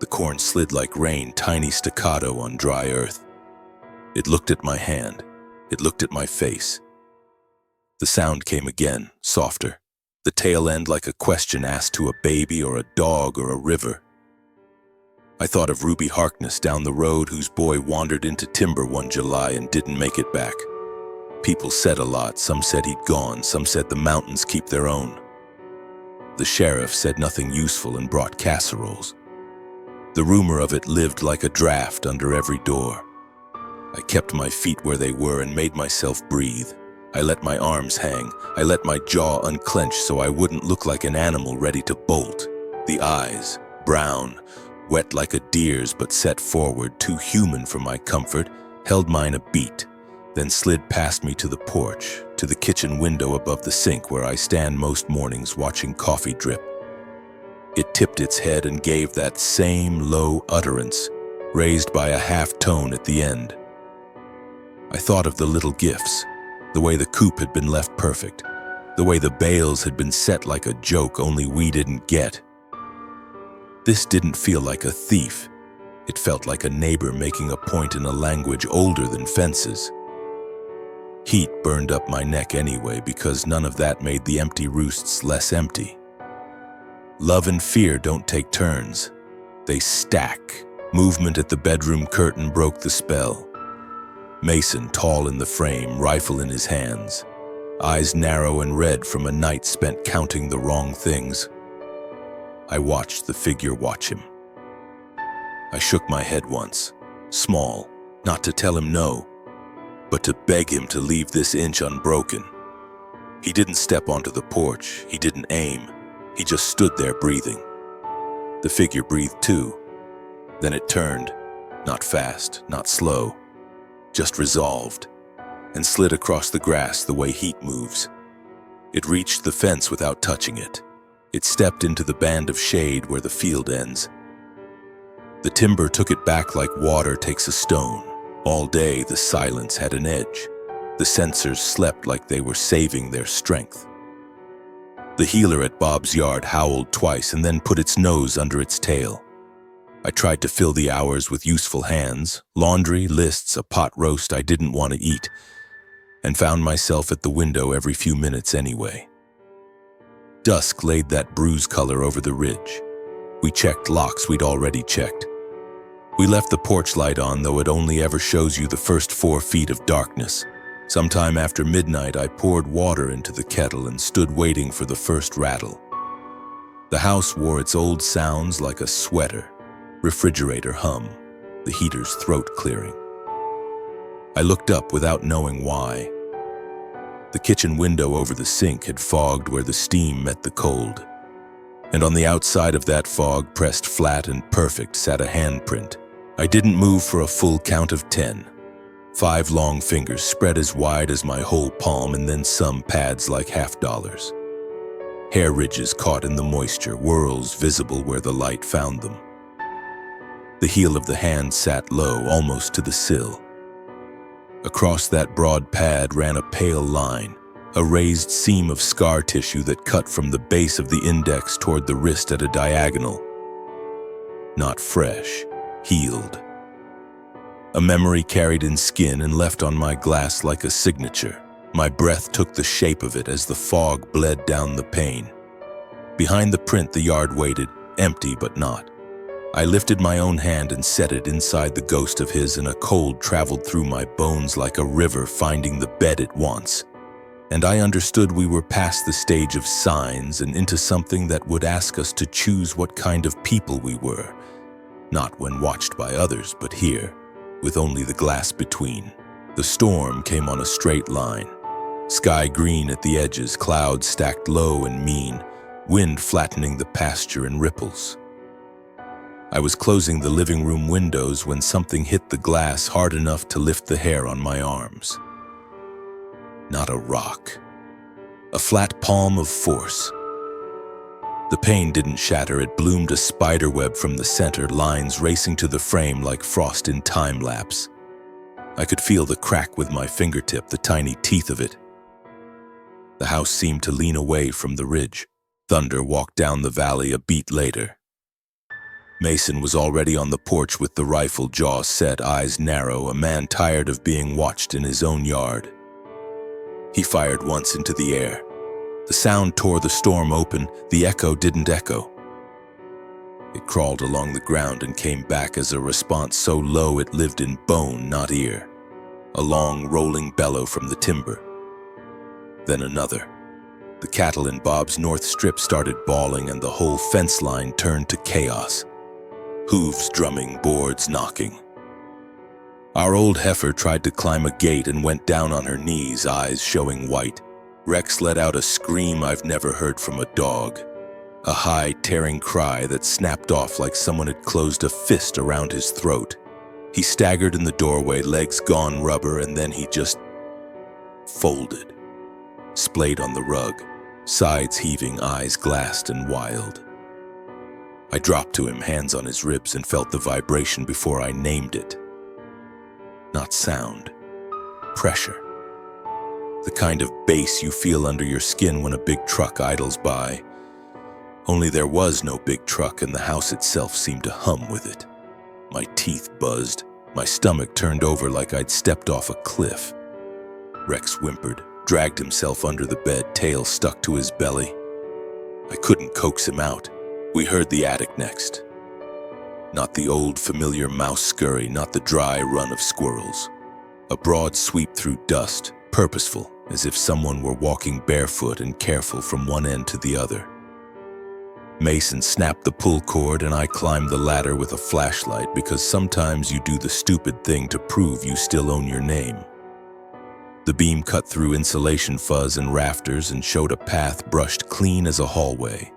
S1: The corn slid like rain, tiny staccato on dry earth. It looked at my hand. It looked at my face. The sound came again, softer. The tail end like a question asked to a baby or a dog or a river. I thought of Ruby Harkness down the road, whose boy wandered into timber one July and didn't make it back. People said a lot. Some said he'd gone. Some said the mountains keep their own. The sheriff said nothing useful and brought casseroles. The rumor of it lived like a draft under every door. I kept my feet where they were and made myself breathe. I let my arms hang. I let my jaw unclench so I wouldn't look like an animal ready to bolt. The eyes, brown, wet like a deer's but set forward, too human for my comfort, held mine a beat, then slid past me to the porch, to the kitchen window above the sink where I stand most mornings watching coffee drip. It tipped its head and gave that same low utterance, raised by a half tone at the end. I thought of the little gifts, the way the coop had been left perfect, the way the bales had been set like a joke only we didn't get. This didn't feel like a thief. It felt like a neighbor making a point in a language older than fences. Heat burned up my neck anyway, because none of that made the empty roosts less empty. Love and fear don't take turns. They stack. Movement at the bedroom curtain broke the spell. Mason, tall in the frame, rifle in his hands, eyes narrow and red from a night spent counting the wrong things. I watched the figure watch him. I shook my head once, small, not to tell him no, but to beg him to leave this inch unbroken. He didn't step onto the porch, he didn't aim, he just stood there breathing. The figure breathed too. Then it turned, not fast, not slow, just resolved, and slid across the grass the way heat moves. It reached the fence without touching it. It stepped into the band of shade where the field ends. The timber took it back like water takes a stone. All day the silence had an edge. The sensors slept like they were saving their strength. The healer at Bob's yard howled twice and then put its nose under its tail. I tried to fill the hours with useful hands, laundry, lists, a pot roast I didn't want to eat, and found myself at the window every few minutes anyway. Dusk laid that bruise color over the ridge. We checked locks we'd already checked. We left the porch light on, though it only ever shows you the first 4 feet of darkness. Sometime after midnight, I poured water into the kettle and stood waiting for the first rattle. The house wore its old sounds like a sweater. Refrigerator hum, the heater's throat clearing. I looked up without knowing why. The kitchen window over the sink had fogged where the steam met the cold. And on the outside of that fog, pressed flat and perfect, sat a handprint. I didn't move for a full count of 10. 5 long fingers spread as wide as my whole palm, and then some pads like $50. Hair ridges caught in the moisture, whorls visible where the light found them. The heel of the hand sat low, almost to the sill. Across that broad pad ran a pale line, a raised seam of scar tissue that cut from the base of the index toward the wrist at a diagonal. Not fresh, healed. A memory carried in skin and left on my glass like a signature. My breath took the shape of it as the fog bled down the pane. Behind the print, the yard waited, empty but not. I lifted my own hand and set it inside the ghost of his, and a cold traveled through my bones like a river finding the bed it wants. And I understood we were past the stage of signs and into something that would ask us to choose what kind of people we were. Not when watched by others, but here, with only the glass between. The storm came on a straight line. Sky green at the edges, clouds stacked low and mean, wind flattening the pasture in ripples. I was closing the living room windows when something hit the glass hard enough to lift the hair on my arms. Not a rock. A flat palm of force, The pane didn't shatter, it bloomed a spiderweb from the center, lines racing to the frame like frost in time-lapse. I could feel the crack with my fingertip, the tiny teeth of it. The house seemed to lean away from the ridge. Thunder walked down the valley a beat later. Mason was already on the porch with the rifle, jaw set, eyes narrow, a man tired of being watched in his own yard. He fired once into the air. The sound tore the storm open, the echo didn't echo. It crawled along the ground and came back as a response so low it lived in bone, not ear. A long, rolling bellow from the timber. Then another. The cattle in Bob's north strip started bawling and the whole fence line turned to chaos. Hooves drumming, boards knocking. Our old heifer tried to climb a gate and went down on her knees, eyes showing white. Rex let out a scream I've never heard from a dog. A high, tearing cry that snapped off like someone had closed a fist around his throat. He staggered in the doorway, legs gone rubber, and then he just folded. Splayed on the rug, sides heaving, eyes glassed and wild. I dropped to him, hands on his ribs, and felt the vibration before I named it. Not sound, pressure. The kind of bass you feel under your skin when a big truck idles by. Only there was no big truck and the house itself seemed to hum with it. My teeth buzzed, my stomach turned over like I'd stepped off a cliff. Rex whimpered, dragged himself under the bed, tail stuck to his belly. I couldn't coax him out. We heard the attic next. Not the old familiar mouse scurry, not the dry run of squirrels. A broad sweep through dust, purposeful, as if someone were walking barefoot and careful from one end to the other. Mason snapped the pull cord and I climbed the ladder with a flashlight because sometimes you do the stupid thing to prove you still own your name. The beam cut through insulation fuzz and rafters and showed a path brushed clean as a hallway.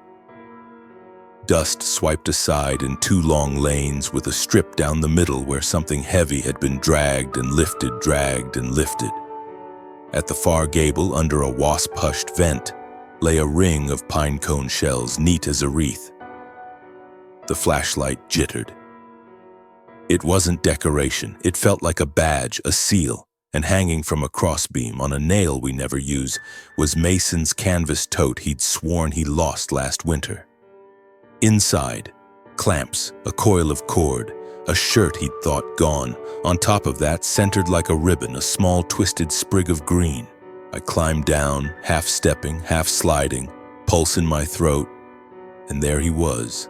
S1: Dust swiped aside in two long lanes with a strip down the middle where something heavy had been dragged and lifted, dragged and lifted. At the far gable, under a wasp-hushed vent, lay a ring of pine cone shells, neat as a wreath. The flashlight jittered. It wasn't decoration. It felt like a badge, a seal, and hanging from a crossbeam on a nail we never use was Mason's canvas tote he'd sworn he lost last winter. Inside, clamps, a coil of cord, a shirt he'd thought gone. On top of that, centered like a ribbon, a small twisted sprig of green. I climbed down, half stepping, half sliding, pulse in my throat, and there he was.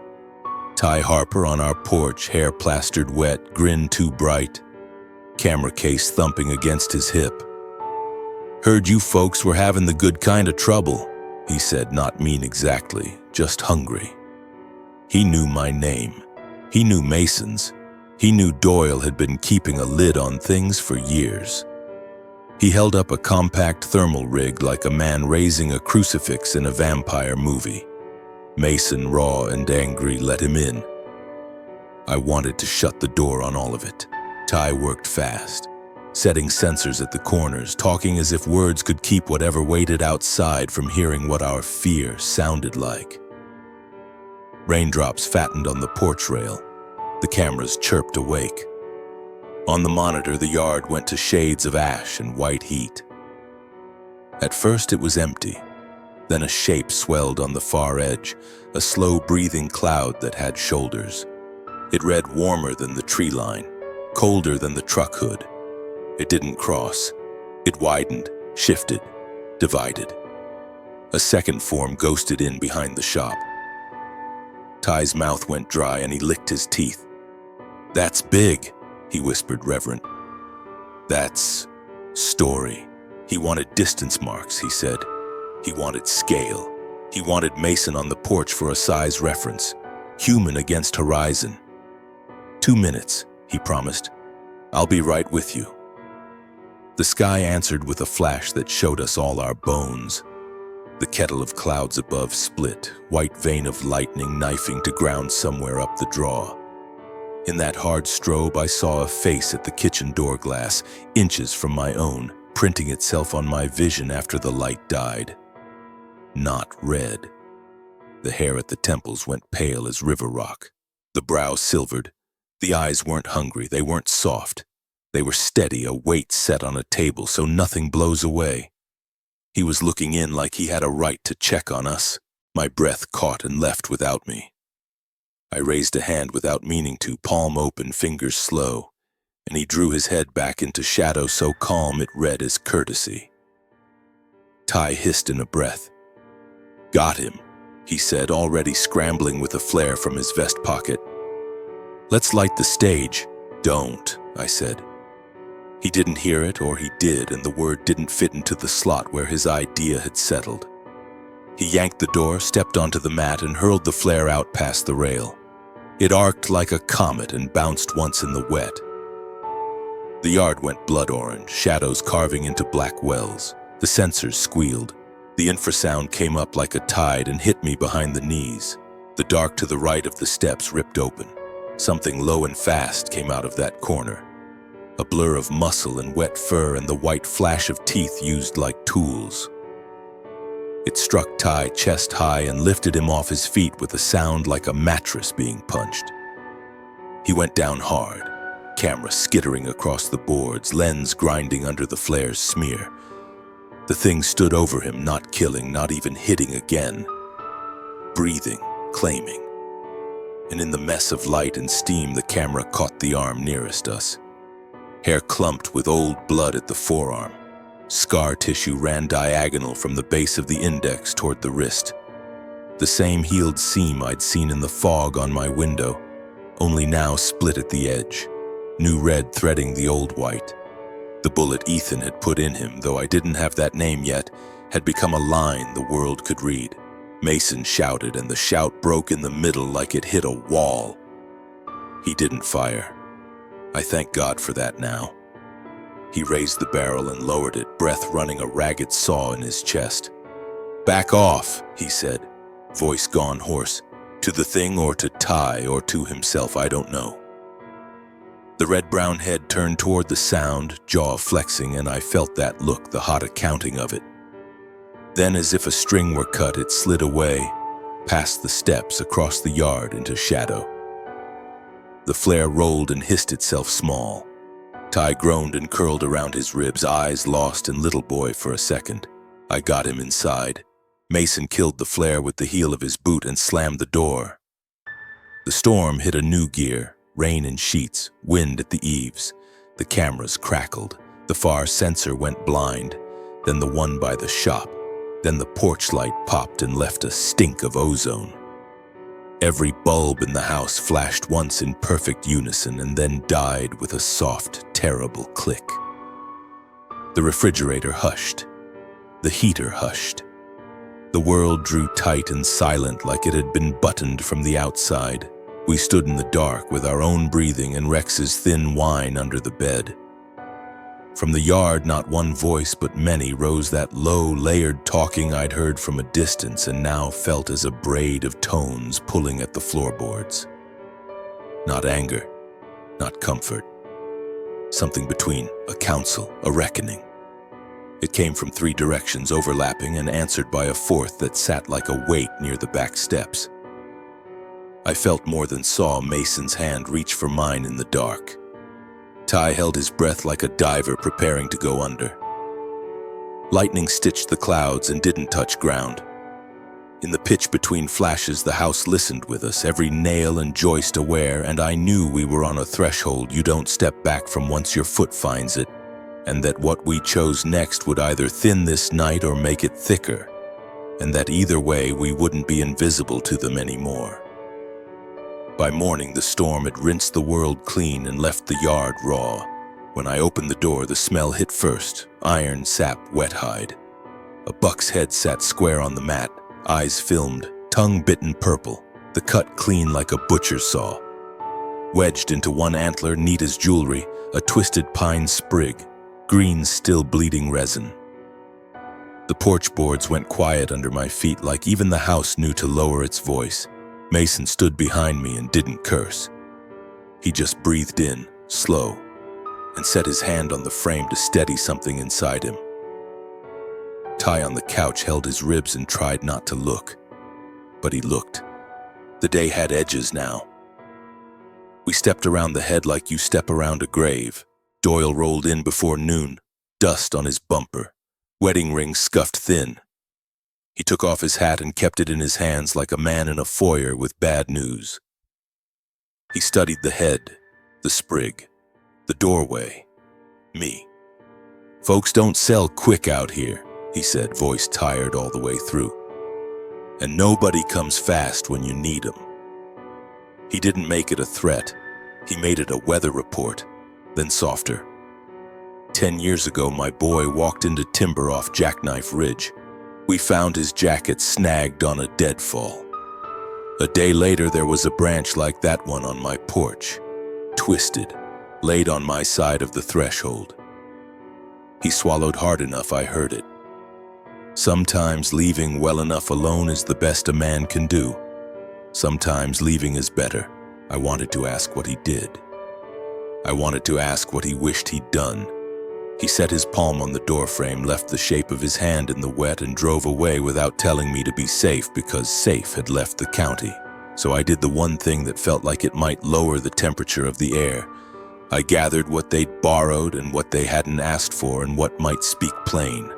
S1: Ty Harper on our porch, hair plastered wet, grin too bright, camera case thumping against his hip. "Heard you folks were having the good kind of trouble," he said, not mean exactly, just hungry. He knew my name. He knew Mason's. He knew Doyle had been keeping a lid on things for years. He held up a compact thermal rig like a man raising a crucifix in a vampire movie. Mason, raw and angry, let him in. I wanted to shut the door on all of it. Ty worked fast, setting sensors at the corners, talking as if words could keep whatever waited outside from hearing what our fear sounded like. Raindrops fattened on the porch rail. The cameras chirped awake. On the monitor, the yard went to shades of ash and white heat. At first it was empty. Then a shape swelled on the far edge, a slow-breathing cloud that had shoulders. It read warmer than the tree line, colder than the truck hood. It didn't cross. It widened, shifted, divided. A second form ghosted in behind the shop. Ty's mouth went dry and he licked his teeth. "That's big," he whispered, reverent. "That's story." He wanted distance marks, he said. He wanted scale. He wanted Mason on the porch for a size reference. Human against horizon. 2 minutes, he promised. "I'll be right with you." The sky answered with a flash that showed us all our bones. The kettle of clouds above split, white vein of lightning knifing to ground somewhere up the draw. In that hard strobe, I saw a face at the kitchen door glass, inches from my own, printing itself on my vision after the light died. Not red. the hair at the temples went pale as river rock. The brow silvered. The eyes weren't hungry, they weren't soft. They were steady, a weight set on a table so nothing blows away. He was looking in like he had a right to check on us. My breath caught and left without me. I raised a hand without meaning to, palm open, fingers slow, and he drew his head back into shadow so calm it read as courtesy. Ty hissed in a breath. "Got him," he said, already scrambling with a flare from his vest pocket. "Let's light the stage." "Don't," I said. He didn't hear it, or he did, and the word didn't fit into the slot where his idea had settled. He yanked the door, stepped onto the mat, and hurled the flare out past the rail. It arced like a comet and bounced once in the wet. The yard went blood orange, shadows carving into black wells. The sensors squealed. The infrasound came up like a tide and hit me behind the knees. The dark to the right of the steps ripped open. Something low and fast came out of that corner. A blur of muscle and wet fur and the white flash of teeth used like tools. It struck Ty chest high and lifted him off his feet with a sound like a mattress being punched. He went down hard, camera skittering across the boards, lens grinding under the flare's smear. The thing stood over him, not killing, not even hitting again. Breathing, claiming. And in the mess of light and steam, the camera caught the arm nearest us. Hair clumped with old blood at the forearm. Scar tissue ran diagonal from the base of the index toward the wrist. The same healed seam I'd seen in the fog on my window, only now split at the edge, new red threading the old white. The bullet Ethan had put in him, though I didn't have that name yet, had become a line the world could read. Mason shouted, and the shout broke in the middle like it hit a wall. He didn't fire. I thank God for that now. He raised the barrel and lowered it, breath running a ragged saw in his chest. "Back off," he said, voice gone hoarse. To the thing or to Ty or to himself, I don't know. The red-brown head turned toward the sound, jaw flexing, and I felt that look, the hot accounting of it. Then, as if a string were cut, it slid away, past the steps, across the yard into shadow. The flare rolled and hissed itself small. Ty groaned and curled around his ribs, eyes lost in little boy for a second. I got him inside. Mason killed the flare with the heel of his boot and slammed the door. The storm hit a new gear, rain in sheets, wind at the eaves. The cameras crackled. The far sensor went blind, then the one by the shop. Then the porch light popped and left a stink of ozone. Every bulb in the house flashed once in perfect unison and then died with a soft, terrible click. The refrigerator hushed. The heater hushed. The world drew tight and silent like it had been buttoned from the outside. We stood in the dark with our own breathing and Rex's thin whine under the bed. From the yard, not one voice but many rose that low, layered talking I'd heard from a distance and now felt as a braid of tones pulling at the floorboards. Not anger, not comfort. Something between a counsel, a reckoning. It came from three directions overlapping and answered by a fourth that sat like a weight near the back steps. I felt more than saw Mason's hand reach for mine in the dark. Ty held his breath like a diver preparing to go under. Lightning stitched the clouds and didn't touch ground. In the pitch between flashes, the house listened with us, every nail and joist aware, and I knew we were on a threshold you don't step back from once your foot finds it, and that what we chose next would either thin this night or make it thicker, and that either way we wouldn't be invisible to them anymore. By morning, the storm had rinsed the world clean and left the yard raw. When I opened the door, the smell hit first, iron, sap, wet hide. A buck's head sat square on the mat, eyes filmed, tongue bitten purple, the cut clean like a butcher's saw. Wedged into one antler, neat as jewelry, a twisted pine sprig, green still bleeding resin. The porch boards went quiet under my feet like even the house knew to lower its voice. Mason stood behind me and didn't curse. He just breathed in, slow, and set his hand on the frame to steady something inside him. Ty on the couch held his ribs and tried not to look. but he looked. The day had edges now. We stepped around the head like you step around a grave. Doyle rolled in before noon, dust on his bumper, wedding ring scuffed thin. He took off his hat and kept it in his hands like a man in a foyer with bad news. He studied the head, the sprig, the doorway, me. "Folks don't sell quick out here," he said, voice tired all the way through. "And nobody comes fast when you need 'em." He didn't make it a threat. He made it a weather report, then softer. 10 years ago, my boy walked into timber off Jackknife Ridge. We found his jacket snagged on a deadfall. A day later, there was a branch like that one on my porch, twisted, laid on my side of the threshold. He swallowed hard enough I heard it. Sometimes leaving well enough alone is the best a man can do. Sometimes leaving is better. I wanted to ask what he did. I wanted to ask what he wished he'd done. He set his palm on the doorframe, left the shape of his hand in the wet, and drove away without telling me to be safe because safe had left the county. So I did the one thing that felt like it might lower the temperature of the air. I gathered what they'd borrowed and what they hadn't asked for and what might speak plain.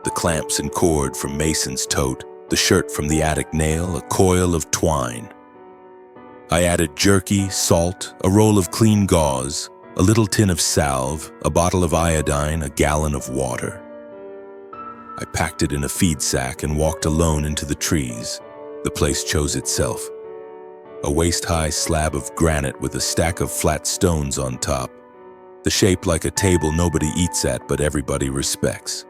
S1: The clamps and cord from Mason's tote, the shirt from the attic nail, a coil of twine. I added jerky, salt, a roll of clean gauze, a little tin of salve, a bottle of iodine, a gallon of water. I packed it in a feed sack and walked alone into the trees. The place chose itself. A waist-high slab of granite with a stack of flat stones on top. The shape like a table nobody eats at but everybody respects.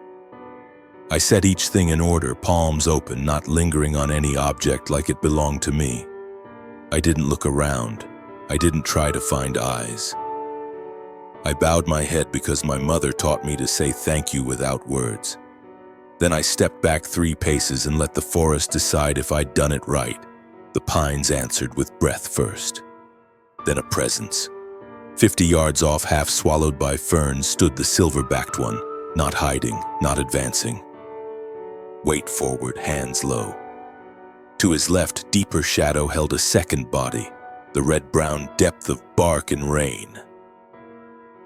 S1: I set each thing in order, palms open, not lingering on any object like it belonged to me. I didn't look around. I didn't try to find eyes. I bowed my head because my mother taught me to say thank you without words. Then I stepped back 3 paces and let the forest decide if I'd done it right. The pines answered with breath first. Then a presence. 50 yards off, half swallowed by ferns, stood the silver-backed one, not hiding, not advancing. Weight forward, hands low. To his left, deeper shadow held a second body, the red-brown depth of bark and rain.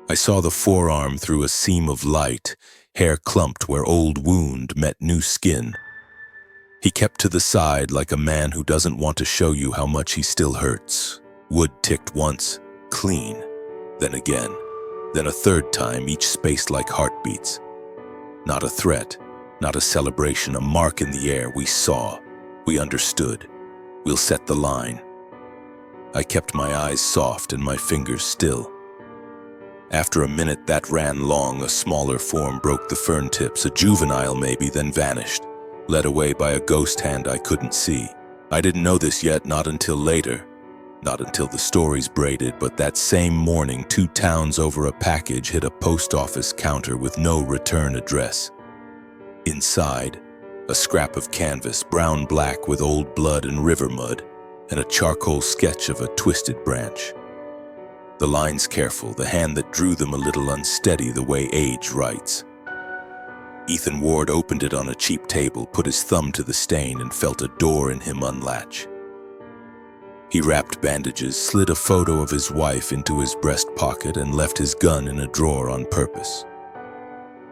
S1: I saw the forearm through a seam of light, hair clumped where old wound met new skin. He kept to the side like a man who doesn't want to show you how much he still hurts. Wood ticked once, clean, then again, then a third time, each spaced like heartbeats. Not a threat, not a celebration, a mark in the air. We saw, we understood. We'll set the line. I kept my eyes soft and my fingers still. After a minute that ran long, a smaller form broke the fern tips, a juvenile maybe, then vanished, led away by a ghost hand I couldn't see. I didn't know this yet, not until later, not until the stories braided, but that same morning 2 towns over a package hit a post office counter with no return address. Inside, a scrap of canvas, brown-black with old blood and river mud, and a charcoal sketch of a twisted branch. The lines careful, the hand that drew them a little unsteady the way age writes. Ethan Ward opened it on a cheap table, put his thumb to the stain, and felt a door in him unlatch. He wrapped bandages, slid a photo of his wife into his breast pocket, and left his gun in a drawer on purpose.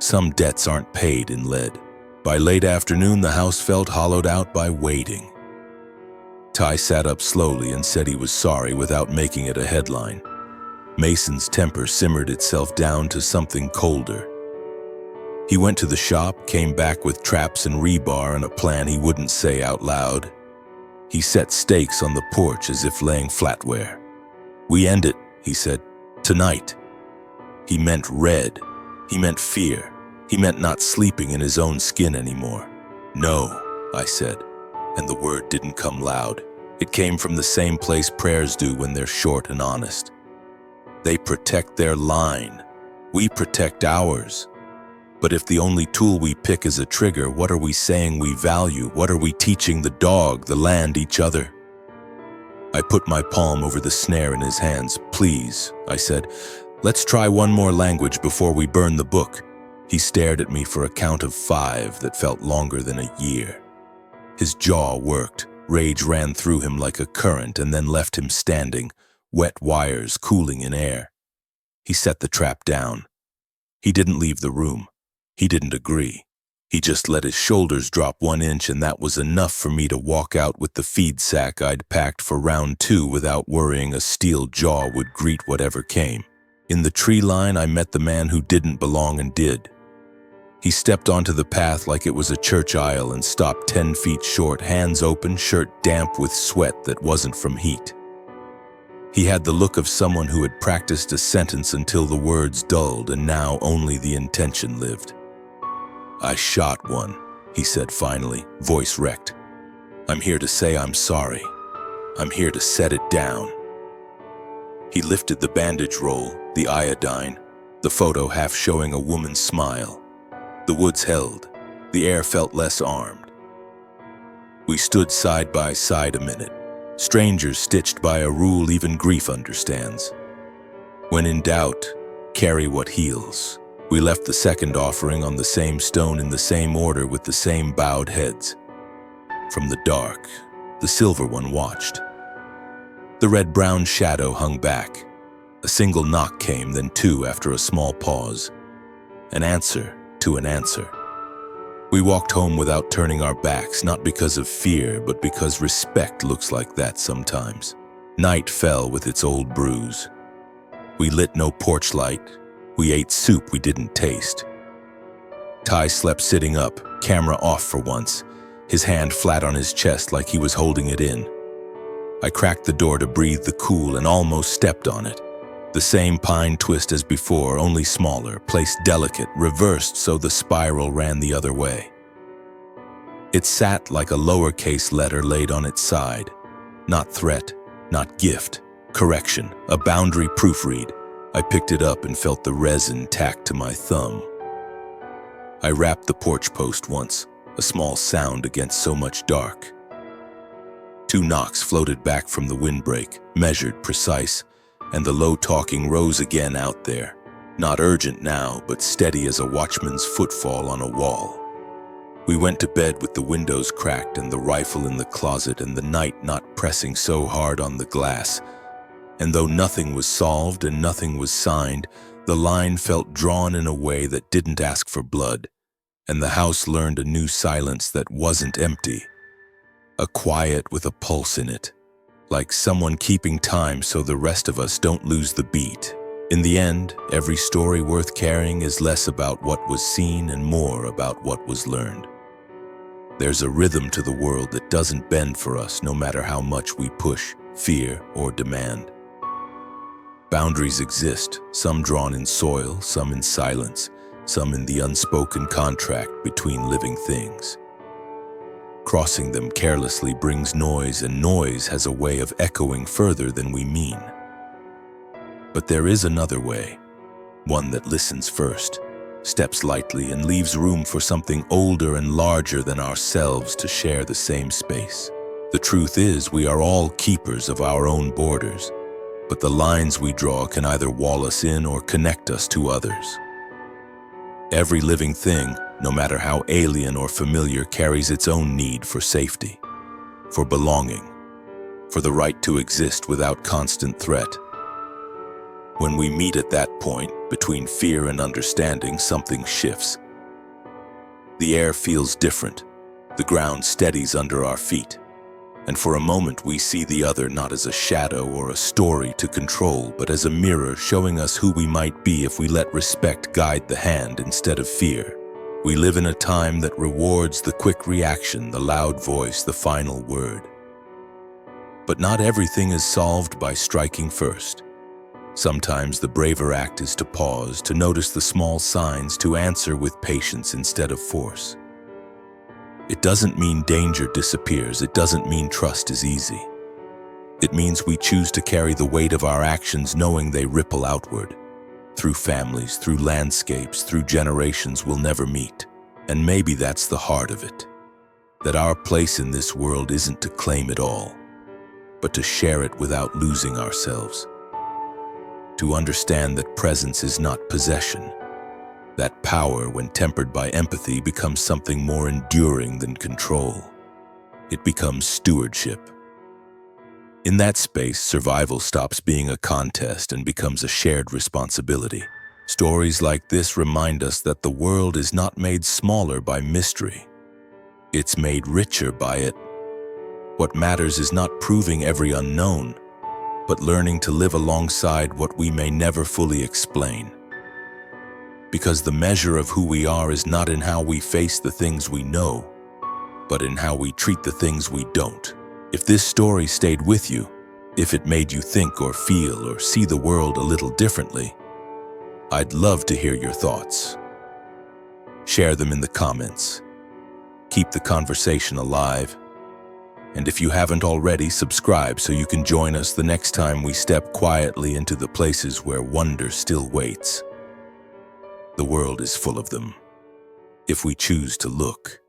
S1: Some debts aren't paid in lead. By late afternoon, the house felt hollowed out by waiting. Ty sat up slowly and said he was sorry without making it a headline. Mason's temper simmered itself down to something colder. He went to the shop, came back with traps and rebar and a plan he wouldn't say out loud. He set stakes on the porch as if laying flatware. "We end it," he said, "tonight." He meant red. He meant fear. He meant not sleeping in his own skin anymore. "No," I said, and the word didn't come loud. It came from the same place prayers do when they're short and honest. They protect their line. We protect ours. But if the only tool we pick is a trigger, what are we saying we value? What are we teaching the dog, the land, each other? I put my palm over the snare in his hands. "Please," I said, "let's try one more language before we burn the book." He stared at me for a count of 5 that felt longer than a year. His jaw worked, Rage ran through him like a current and then left him standing, wet wires cooling in air. He set the trap down. He didn't leave the room. He didn't agree. He just let his shoulders drop 1 inch, and that was enough for me to walk out with the feed sack I'd packed for round 2 without worrying a steel jaw would greet whatever came. In the tree line, I met the man who didn't belong and did. He stepped onto the path like it was a church aisle and stopped 10 feet short, hands open, shirt damp with sweat that wasn't from heat. He had the look of someone who had practiced a sentence until the words dulled and now only the intention lived. "I shot one," he said finally, voice wrecked. "I'm here to say I'm sorry. I'm here to set it down." He lifted the bandage roll, the iodine, the photo half showing a woman's smile. The woods held. The air felt less armed. We stood side by side a minute, strangers stitched by a rule even grief understands. When in doubt, carry what heals. We left the second offering on the same stone in the same order with the same bowed heads. From the dark, the silver one watched. The red-brown shadow hung back. A single knock came, then 2 after a small pause. An answer to an answer. We walked home without turning our backs, not because of fear, but because respect looks like that sometimes. Night fell with its old bruise. We lit no porch light. We ate soup we didn't taste. Ty slept sitting up, camera off for once, his hand flat on his chest like he was holding it in. I cracked the door to breathe the cool and almost stepped on it. The same pine twist as before, only smaller, placed delicate, reversed so the spiral ran the other way. It sat like a lowercase letter laid on its side. Not threat, not gift, correction, a boundary proofread. I picked it up and felt the resin tacked to my thumb. I rapped the porch post once, a small sound against so much dark. 2 knocks floated back from the windbreak, measured, precise, and the low talking rose again out there. Not urgent now, but steady as a watchman's footfall on a wall. We went to bed with the windows cracked and the rifle in the closet and the night not pressing so hard on the glass. And though nothing was solved and nothing was signed, the line felt drawn in a way that didn't ask for blood, and the house learned a new silence that wasn't empty. A quiet with a pulse in it, like someone keeping time so the rest of us don't lose the beat. In the end, every story worth carrying is less about what was seen and more about what was learned. There's a rhythm to the world that doesn't bend for us no matter how much we push, fear, or demand. Boundaries exist, some drawn in soil, some in silence, some in the unspoken contract between living things. Crossing them carelessly brings noise, and noise has a way of echoing further than we mean. But there is another way, one that listens first, steps lightly, and leaves room for something older and larger than ourselves to share the same space. The truth is, we are all keepers of our own borders, but the lines we draw can either wall us in or connect us to others. Every living thing, no matter how alien or familiar, carries its own need for safety, for belonging, for the right to exist without constant threat. When we meet at that point, between fear and understanding, something shifts. The air feels different, the ground steadies under our feet, and for a moment we see the other not as a shadow or a story to control, but as a mirror showing us who we might be if we let respect guide the hand instead of fear. We live in a time that rewards the quick reaction, the loud voice, the final word. But not everything is solved by striking first. Sometimes the braver act is to pause, to notice the small signs, to answer with patience instead of force. It doesn't mean danger disappears. It doesn't mean trust is easy. It means we choose to carry the weight of our actions knowing they ripple outward, through families, through landscapes, through generations we'll never meet. And maybe that's the heart of it, that our place in this world isn't to claim it all, but to share it without losing ourselves. To understand that presence is not possession, that power, when tempered by empathy, becomes something more enduring than control. it becomes stewardship. In that space, survival stops being a contest and becomes a shared responsibility. Stories like this remind us that the world is not made smaller by mystery. It's made richer by it. What matters is not proving every unknown, but learning to live alongside what we may never fully explain. Because the measure of who we are is not in how we face the things we know, but in how we treat the things we don't. If this story stayed with you, if it made you think or feel or see the world a little differently, I'd love to hear your thoughts. Share them in the comments. Keep the conversation alive. And if you haven't already, subscribe so you can join us the next time we step quietly into the places where wonder still waits. The world is full of them, if we choose to look.